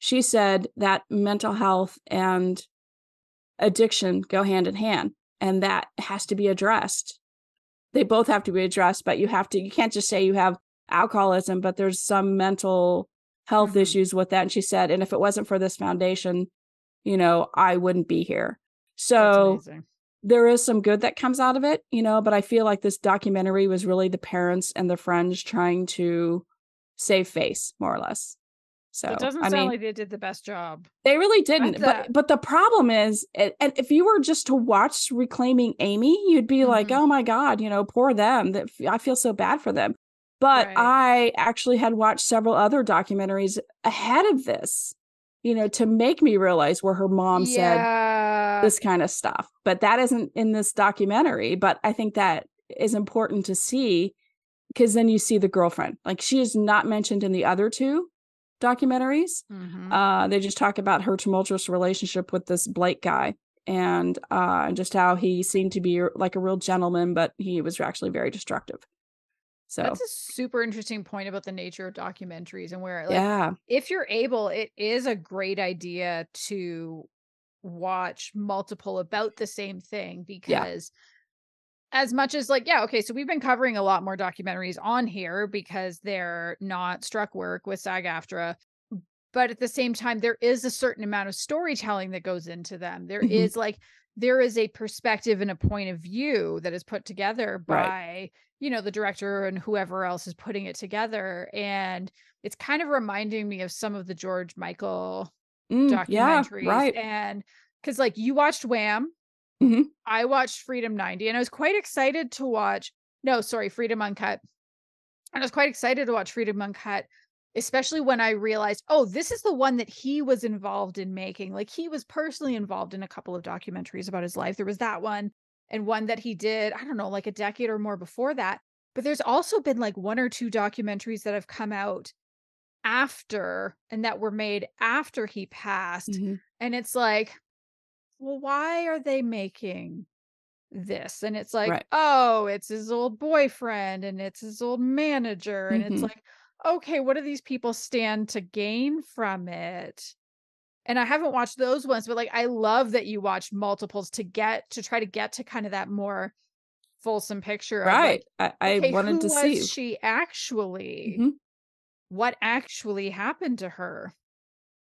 she said that mental health and addiction go hand in hand. and that has to be addressed. They both have to be addressed, but you can't just say you have alcoholism, but there's some mental health issues with that. And she said, and if it wasn't for this foundation, I wouldn't be here. So there is some good that comes out of it, but I feel like this documentary was really the parents and the friends trying to save face, more or less. So it doesn't sound like they did the best job. They really didn't. But the problem is, and if you were just to watch Reclaiming Amy, you'd be like, oh my God, poor them. I feel so bad for them. But I actually had watched several other documentaries ahead of this, to make me realize where her mom said this kind of stuff. But that isn't in this documentary. But I think that is important to see, because then you see the girlfriend. Like, she is not mentioned in the other two documentaries. They just talk about her tumultuous relationship with this Blake guy, and just how he seemed to be like a real gentleman, but he was actually very destructive. So that's a super interesting point about the nature of documentaries, and where if you're able, it is a great idea to watch multiple about the same thing, because as much as so we've been covering a lot more documentaries on here because they're not struck work with SAG-AFTRA, but at the same time, there is a certain amount of storytelling that goes into them. There is a perspective and a point of view that is put together by, the director and whoever else is putting it together. And it's kind of reminding me of some of the George Michael documentaries. And because you watched Wham! I watched Freedom 90, and I was quite excited to watch, Freedom Uncut. And I was quite excited to watch Freedom Uncut, especially when I realized, this is the one that he was involved in making. Like, he was personally involved in a couple of documentaries about his life. There was that one, and one that he did, I don't know, like a decade or more before that. But there's also been like one or two documentaries that have come out after, and that were made after he passed. And it's like, well, why are they making this? And it's like, it's his old boyfriend and it's his old manager. And it's like, okay, what do these people stand to gain from it? And I haven't watched those ones, but I love that you watched multiples to try to get to kind of that more fulsome picture of I wanted to see. Who was she actually? What actually happened to her?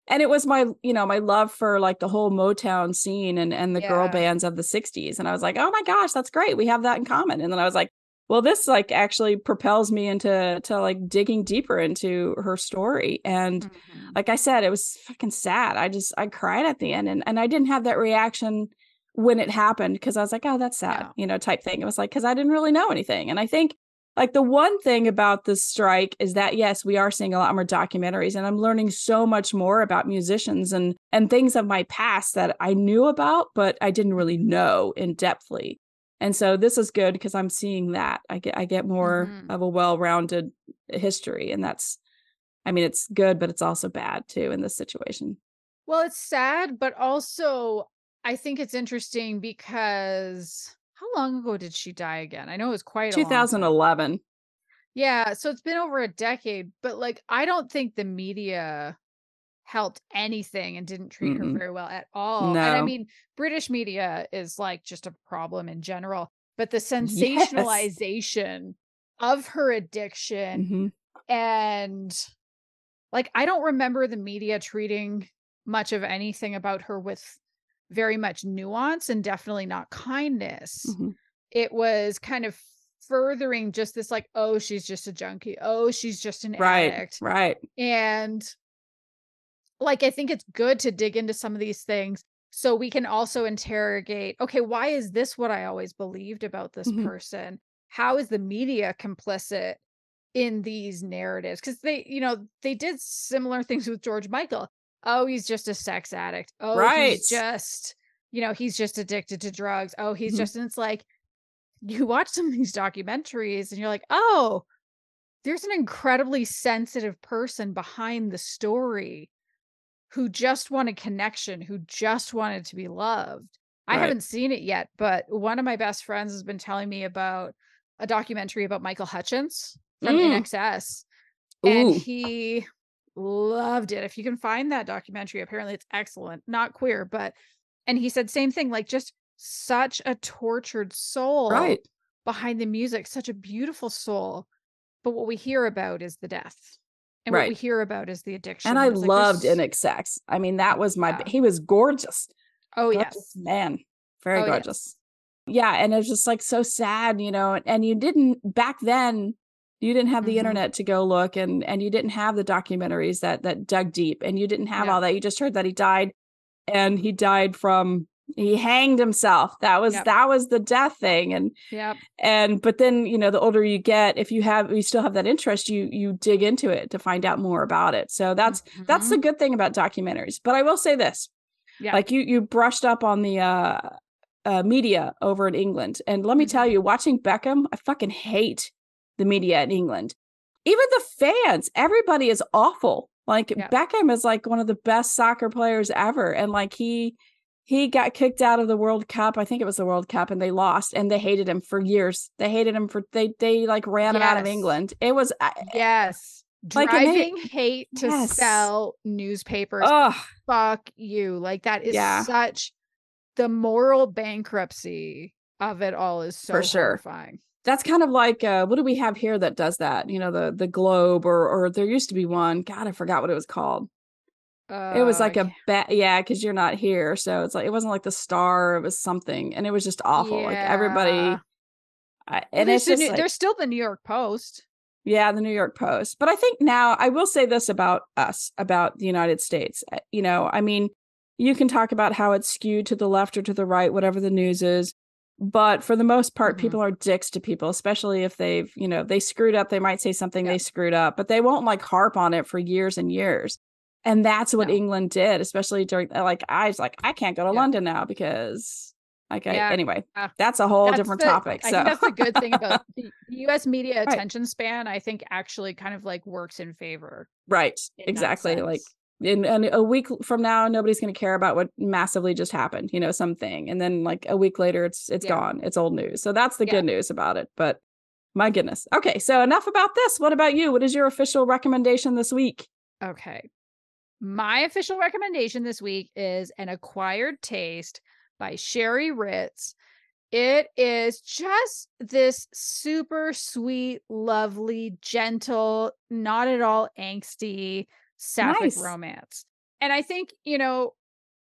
And it was my love for the whole Motown scene and the girl bands of the 60s. And I was like, oh my gosh, that's great. We have that in common. And then I was like, well, this actually propels me into digging deeper into her story. And like I said, it was fucking sad. I cried at the end, and I didn't have that reaction when it happened, because I was like, oh, that's sad, type thing. It was because I didn't really know anything. And I think the one thing about this strike is that, yes, we are seeing a lot more documentaries, and I'm learning so much more about musicians and things of my past that I knew about, but I didn't really know in depthly. And so this is good because I'm seeing that I get more of a well-rounded history. And that's, it's good, but it's also bad too in this situation. Well, it's sad, but also I think it's interesting because how long ago did she die again? I know it was quite 2011. Yeah. So it's been over a decade, but I don't think the media helped anything and didn't treat her very well at all. No. And British media is just a problem in general, but the sensationalization of her addiction and I don't remember the media treating much of anything about her with very much nuance, and definitely not kindness. It was kind of furthering just this she's just a junkie. Oh, she's just an addict. Right. And I think it's good to dig into some of these things so we can also interrogate, okay, why is this what I always believed about this person? How is the media complicit in these narratives? Because they did similar things with George Michael. Oh, he's just a sex addict. Oh, he's just, he's just addicted to drugs. Oh, he's just, and it's you watch some of these documentaries and you're like, oh, there's an incredibly sensitive person behind the story who just wanted connection, who just wanted to be loved. I haven't seen it yet, but one of my best friends has been telling me about a documentary about Michael Hutchence from INXS. And he loved it. If you can find that documentary, apparently it's excellent. Not queer, but, and he said same thing, just such a tortured soul right behind the music, such a beautiful soul. But what we hear about is the death. And what we right hear about is the addiction. and I And it's like, loved NXX. I mean, that was he was gorgeous. Oh Gorgeous yes. man, very Oh gorgeous. yes. Yeah, and it was just like so sad, you know, and you didn't back then, you didn't have the internet to go look, and you didn't have the documentaries that dug deep, and you didn't have all that. You just heard that he died, and he hanged himself. That was the death thing. And but then, you know, the older you get, if you still have that interest, you dig into it to find out more about it. So that's the good thing about documentaries. But I will say this, like you brushed up on the media over in England. And let me tell you, watching Beckham, I fucking hate the media in England. Even the fans, everybody is awful. Like Beckham is like one of the best soccer players ever. And like he got kicked out of the World Cup. I think it was the World Cup, and they lost, and they hated him for years. They hated him for, they like ran him out of England. It was driving hate to sell newspapers. Fuck you. Like that is such, the moral bankruptcy of it all is so horrifying. That's kind of like, what do we have here that does that? You know, the Globe, or there used to be one. God, I forgot what it was called. It was like because you're not here. So it's like, it wasn't like the Star, it was something. And it was just awful. Like everybody. And it's just there's still the New York Post. Yeah, the New York Post. But I think now, I will say this about us, about the United States. You know, I mean, you can talk about how it's skewed to the left or to the right, whatever the news is. But for the most part, people are dicks to people, especially if they've, you know, they screwed up. They might say something they screwed up, but they won't like harp on it for years and years. And that's what England did, especially during, like, I can't go to London now because, anyway, that's a whole different topic. So I think that's the good thing about the U.S. media attention span. I think actually kind of like works in favor. Right. Exactly. Like in a week from now, nobody's going to care about what massively just happened, you know, something. And then like a week later, it's gone. It's old news. So that's the good news about it. But my goodness. Okay. So enough about this. What about you? What is your official recommendation this week? Okay. My official recommendation this week is An Acquired Taste by Sherry Ritz. It is just this super sweet, lovely, gentle, not at all angsty sapphic romance. And I think, you know,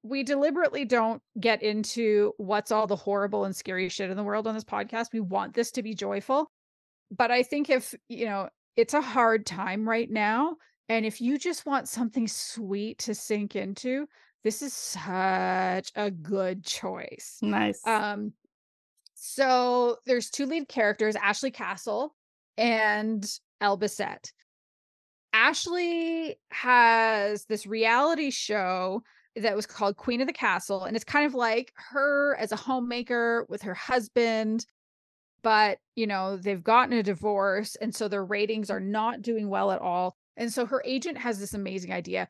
we deliberately don't get into what's all the horrible and scary shit in the world on this podcast. We want this to be joyful. But I think if, you know, it's a hard time right now, and if you just want something sweet to sink into, this is such a good choice. Nice. So there's two lead characters, Ashley Castle and Elle Bissette. Ashley has this reality show that was called Queen of the Castle, and it's kind of like her as a homemaker with her husband, but, you know, they've gotten a divorce, and so their ratings are not doing well at all. And so her agent has this amazing idea.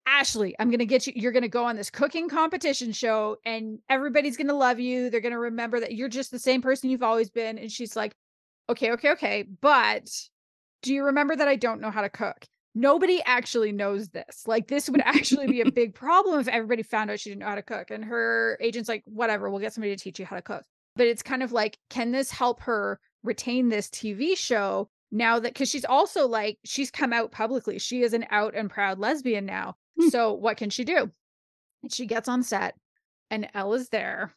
Ashley, I'm going to get you, you're going to go on this cooking competition show, and everybody's going to love you. They're going to remember that you're just the same person you've always been. And she's like, okay. But do you remember that I don't know how to cook? Nobody actually knows this. Like, this would actually be a big problem if everybody found out she didn't know how to cook. And her agent's like, whatever, we'll get somebody to teach you how to cook. But it's kind of like, can this help her retain this TV show now that, because she's also like, she's come out publicly. She is an out and proud lesbian now. So what can she do? And she gets on set, and Elle is there.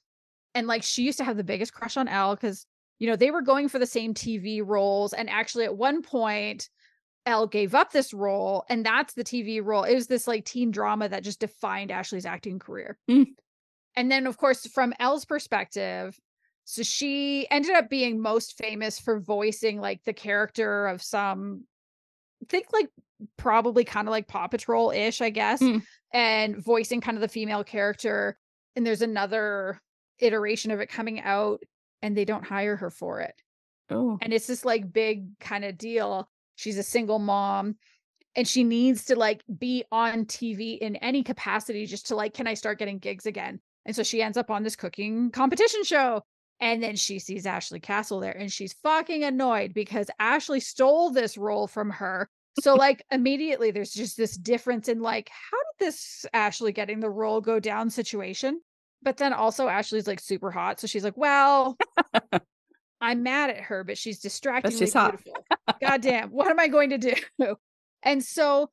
And like, she used to have the biggest crush on Elle because, you know, they were going for the same TV roles. And actually at one point, Elle gave up this role, and that's the TV role. It was this like teen drama that just defined Ashley's acting career. And then of course, from Elle's perspective, so she ended up being most famous for voicing like the character of some, I think like probably kind of like Paw Patrol-ish, I guess, and voicing kind of the female character. And there's another iteration of it coming out, and they don't hire her for it. And it's this like big kind of deal. She's a single mom, and she needs to like be on TV in any capacity just to like, can I start getting gigs again? And so she ends up on this cooking competition show. And then she sees Ashley Castle there, and she's fucking annoyed because Ashley stole this role from her. So like immediately there's just this difference in like, how did this Ashley getting the role go down situation? But then also Ashley's like super hot. So she's like, well, I'm mad at her, but she's distractingly beautiful. Goddamn, what am I going to do? And so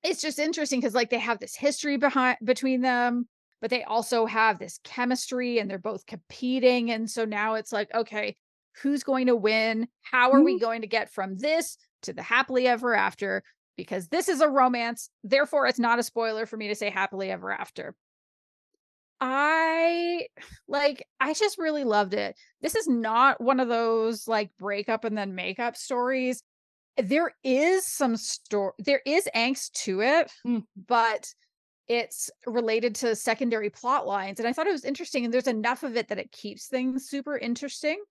it's just interesting because like they have this history between them, but they also have this chemistry and they're both competing. And so now it's like, okay, who's going to win? How are we going to get from this to the happily ever after? Because this is a romance. Therefore, it's not a spoiler for me to say happily ever after. I just really loved it. This is not one of those like breakup and then makeup stories. There is there is angst to it, but it's related to secondary plot lines. And I thought it was interesting. And there's enough of it that it keeps things super interesting.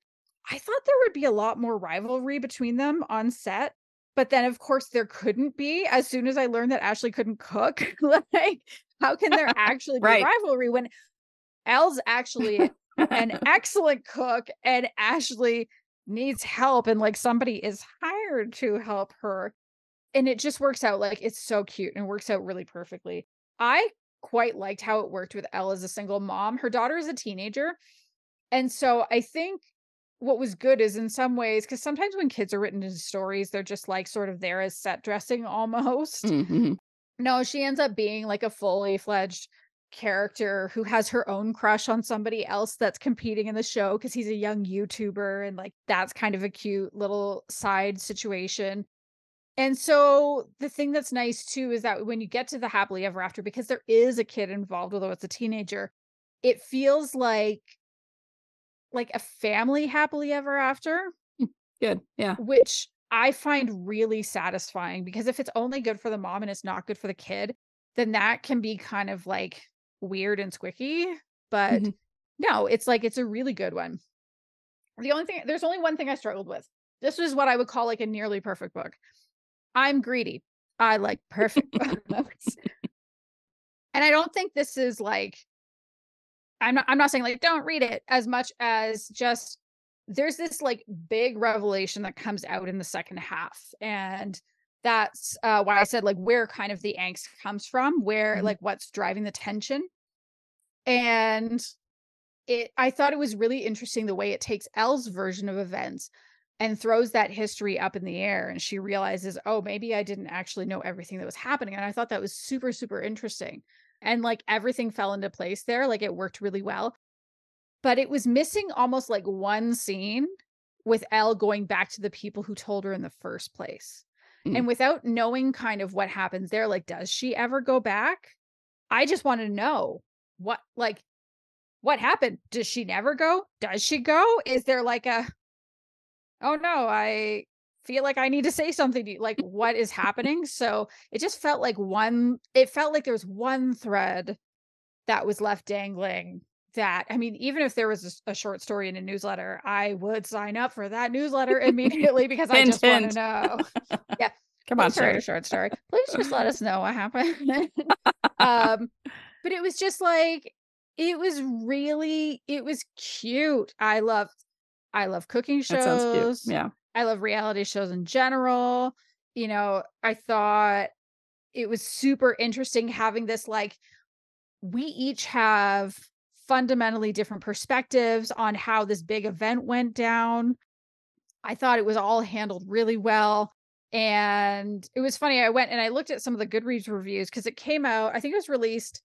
I thought there would be a lot more rivalry between them on set. But then, of course, there couldn't be as soon as I learned that Ashley couldn't cook. Like, how can there actually be rivalry when Elle's actually an excellent cook and Ashley needs help and like somebody is hired to help her? And it just works out. Like, it's so cute and works out really perfectly. I quite liked how it worked with Elle as a single mom. Her daughter is a teenager. And so I think what was good is in some ways, because sometimes when kids are written into stories, they're just like sort of there as set dressing almost. Mm-hmm. No, she ends up being like a fully fledged character who has her own crush on somebody else that's competing in the show because he's a young YouTuber. And like, that's kind of a cute little side situation. And so the thing that's nice too is that when you get to the happily ever after, because there is a kid involved, although it's a teenager, it feels like a family happily ever after. Good. Yeah. Which I find really satisfying because if it's only good for the mom and it's not good for the kid, then that can be kind of like weird and squicky. But no, it's like, it's a really good one. There's only one thing I struggled with. This was what I would call like a nearly perfect book. I'm greedy. I like perfect books. And I don't think this is like, I'm not saying like, don't read it as much as just there's this like big revelation that comes out in the second half. And that's why I said like where kind of the angst comes from, where like what's driving the tension. And I thought it was really interesting the way it takes Elle's version of events and throws that history up in the air. And she realizes, oh, maybe I didn't actually know everything that was happening. And I thought that was super, super interesting. And like everything fell into place there. Like it worked really well. But it was missing almost like one scene with Elle going back to the people who told her in the first place. And without knowing kind of what happens there, like, does she ever go back? I just want to know what happened? Does she never go? Does she go? Is there like oh no, I feel like I need to say something to you. Like, what is happening? So it just felt like there was one thread that was left dangling. That, I mean, even if there was a short story in a newsletter, I would sign up for that newsletter immediately because I just want to know. Yeah. Come on, write a short story. Please just let us know what happened. But it was just like, it was cute. I love cooking shows. That sounds cute. Yeah. I love reality shows in general. You know, I thought it was super interesting having this, like, we each have fundamentally different perspectives on how this big event went down. I thought it was all handled really well. And it was funny. I went and I looked at some of the Goodreads reviews because it came out, I think it was released,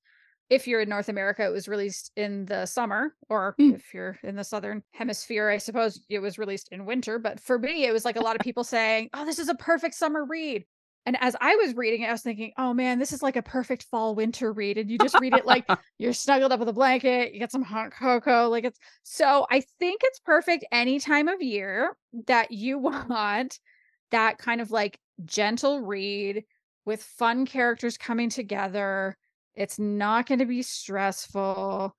if you're in North America, it was released in the summer, or if you're in the Southern Hemisphere, I suppose it was released in winter. But for me, it was like a lot of people saying, oh, this is a perfect summer read. And as I was reading it, I was thinking, oh man, this is like a perfect fall winter read. And you just read it like you're snuggled up with a blanket, you get some hot cocoa. Like, it's so, I think it's perfect any time of year that you want that kind of like gentle read with fun characters coming together. It's not going to be stressful,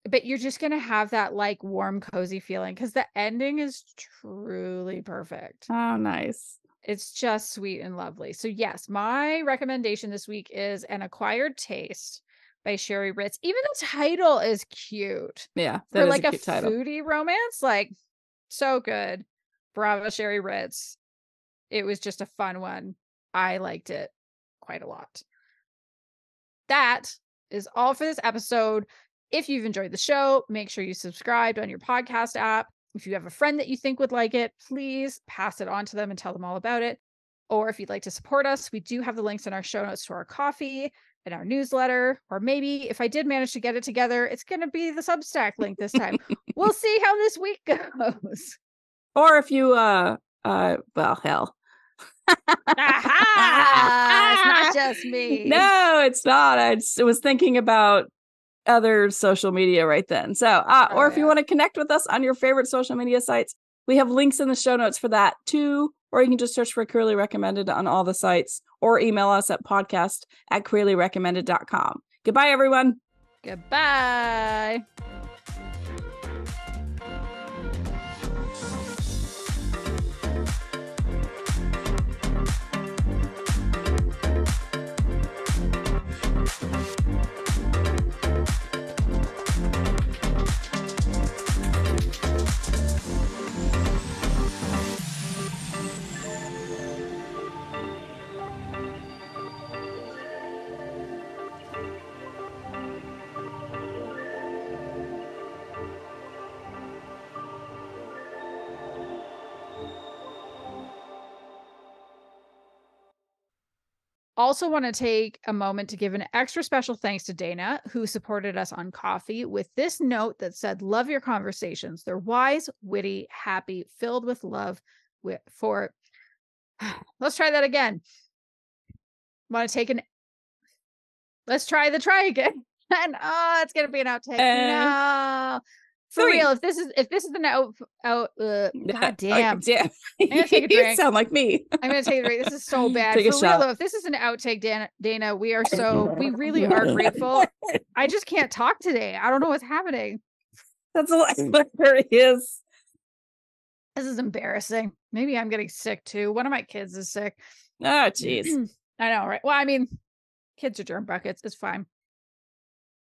but you're just going to have that like warm, cozy feeling because the ending is truly perfect. Oh, nice. It's just sweet and lovely. So yes, my recommendation this week is An Acquired Taste by Sherry Ritz. Even the title is cute. Yeah. For like a foodie romance, like, so good. Bravo, Sherry Ritz. It was just a fun one. I liked it quite a lot. That is all for this episode. If you've enjoyed the show, make sure you subscribed on your podcast app. If you have a friend that you think would like it, please pass it on to them and tell them all about it. Or if you'd like to support us, we do have the links in our show notes to our coffee and our newsletter. Or maybe if I did manage to get it together, it's going to be the Substack link this time. We'll see how this week goes. Or if you, well, hell. Aha! It's not just me. No, it's not. I was thinking about other social media right then. So, or if you want to connect with us on your favorite social media sites, we have links in the show notes for that too. Or you can just search for Queerly Recommended on all the sites, or email us at podcast@queerlyrecommended.com. Goodbye, everyone. Goodbye. Also want to take a moment to give an extra special thanks to Dana, who supported us on Coffee with this note that said, love your conversations. They're wise, witty, happy, filled with love for... Let's try that again. Want to take an... Let's try again. And it's going to be an outtake. No. For real, if this is an God damn. Yeah. I'm gonna take a drink. You sound like me. I'm gonna take a drink. This is so bad. Take a For shot. real though, if this is an outtake, Dana, we really are grateful. I just can't talk today. I don't know what's happening. That's hilarious. This is embarrassing. Maybe I'm getting sick too. One of my kids is sick. Oh, jeez. I know, right? Well, I mean, kids are germ buckets. It's fine.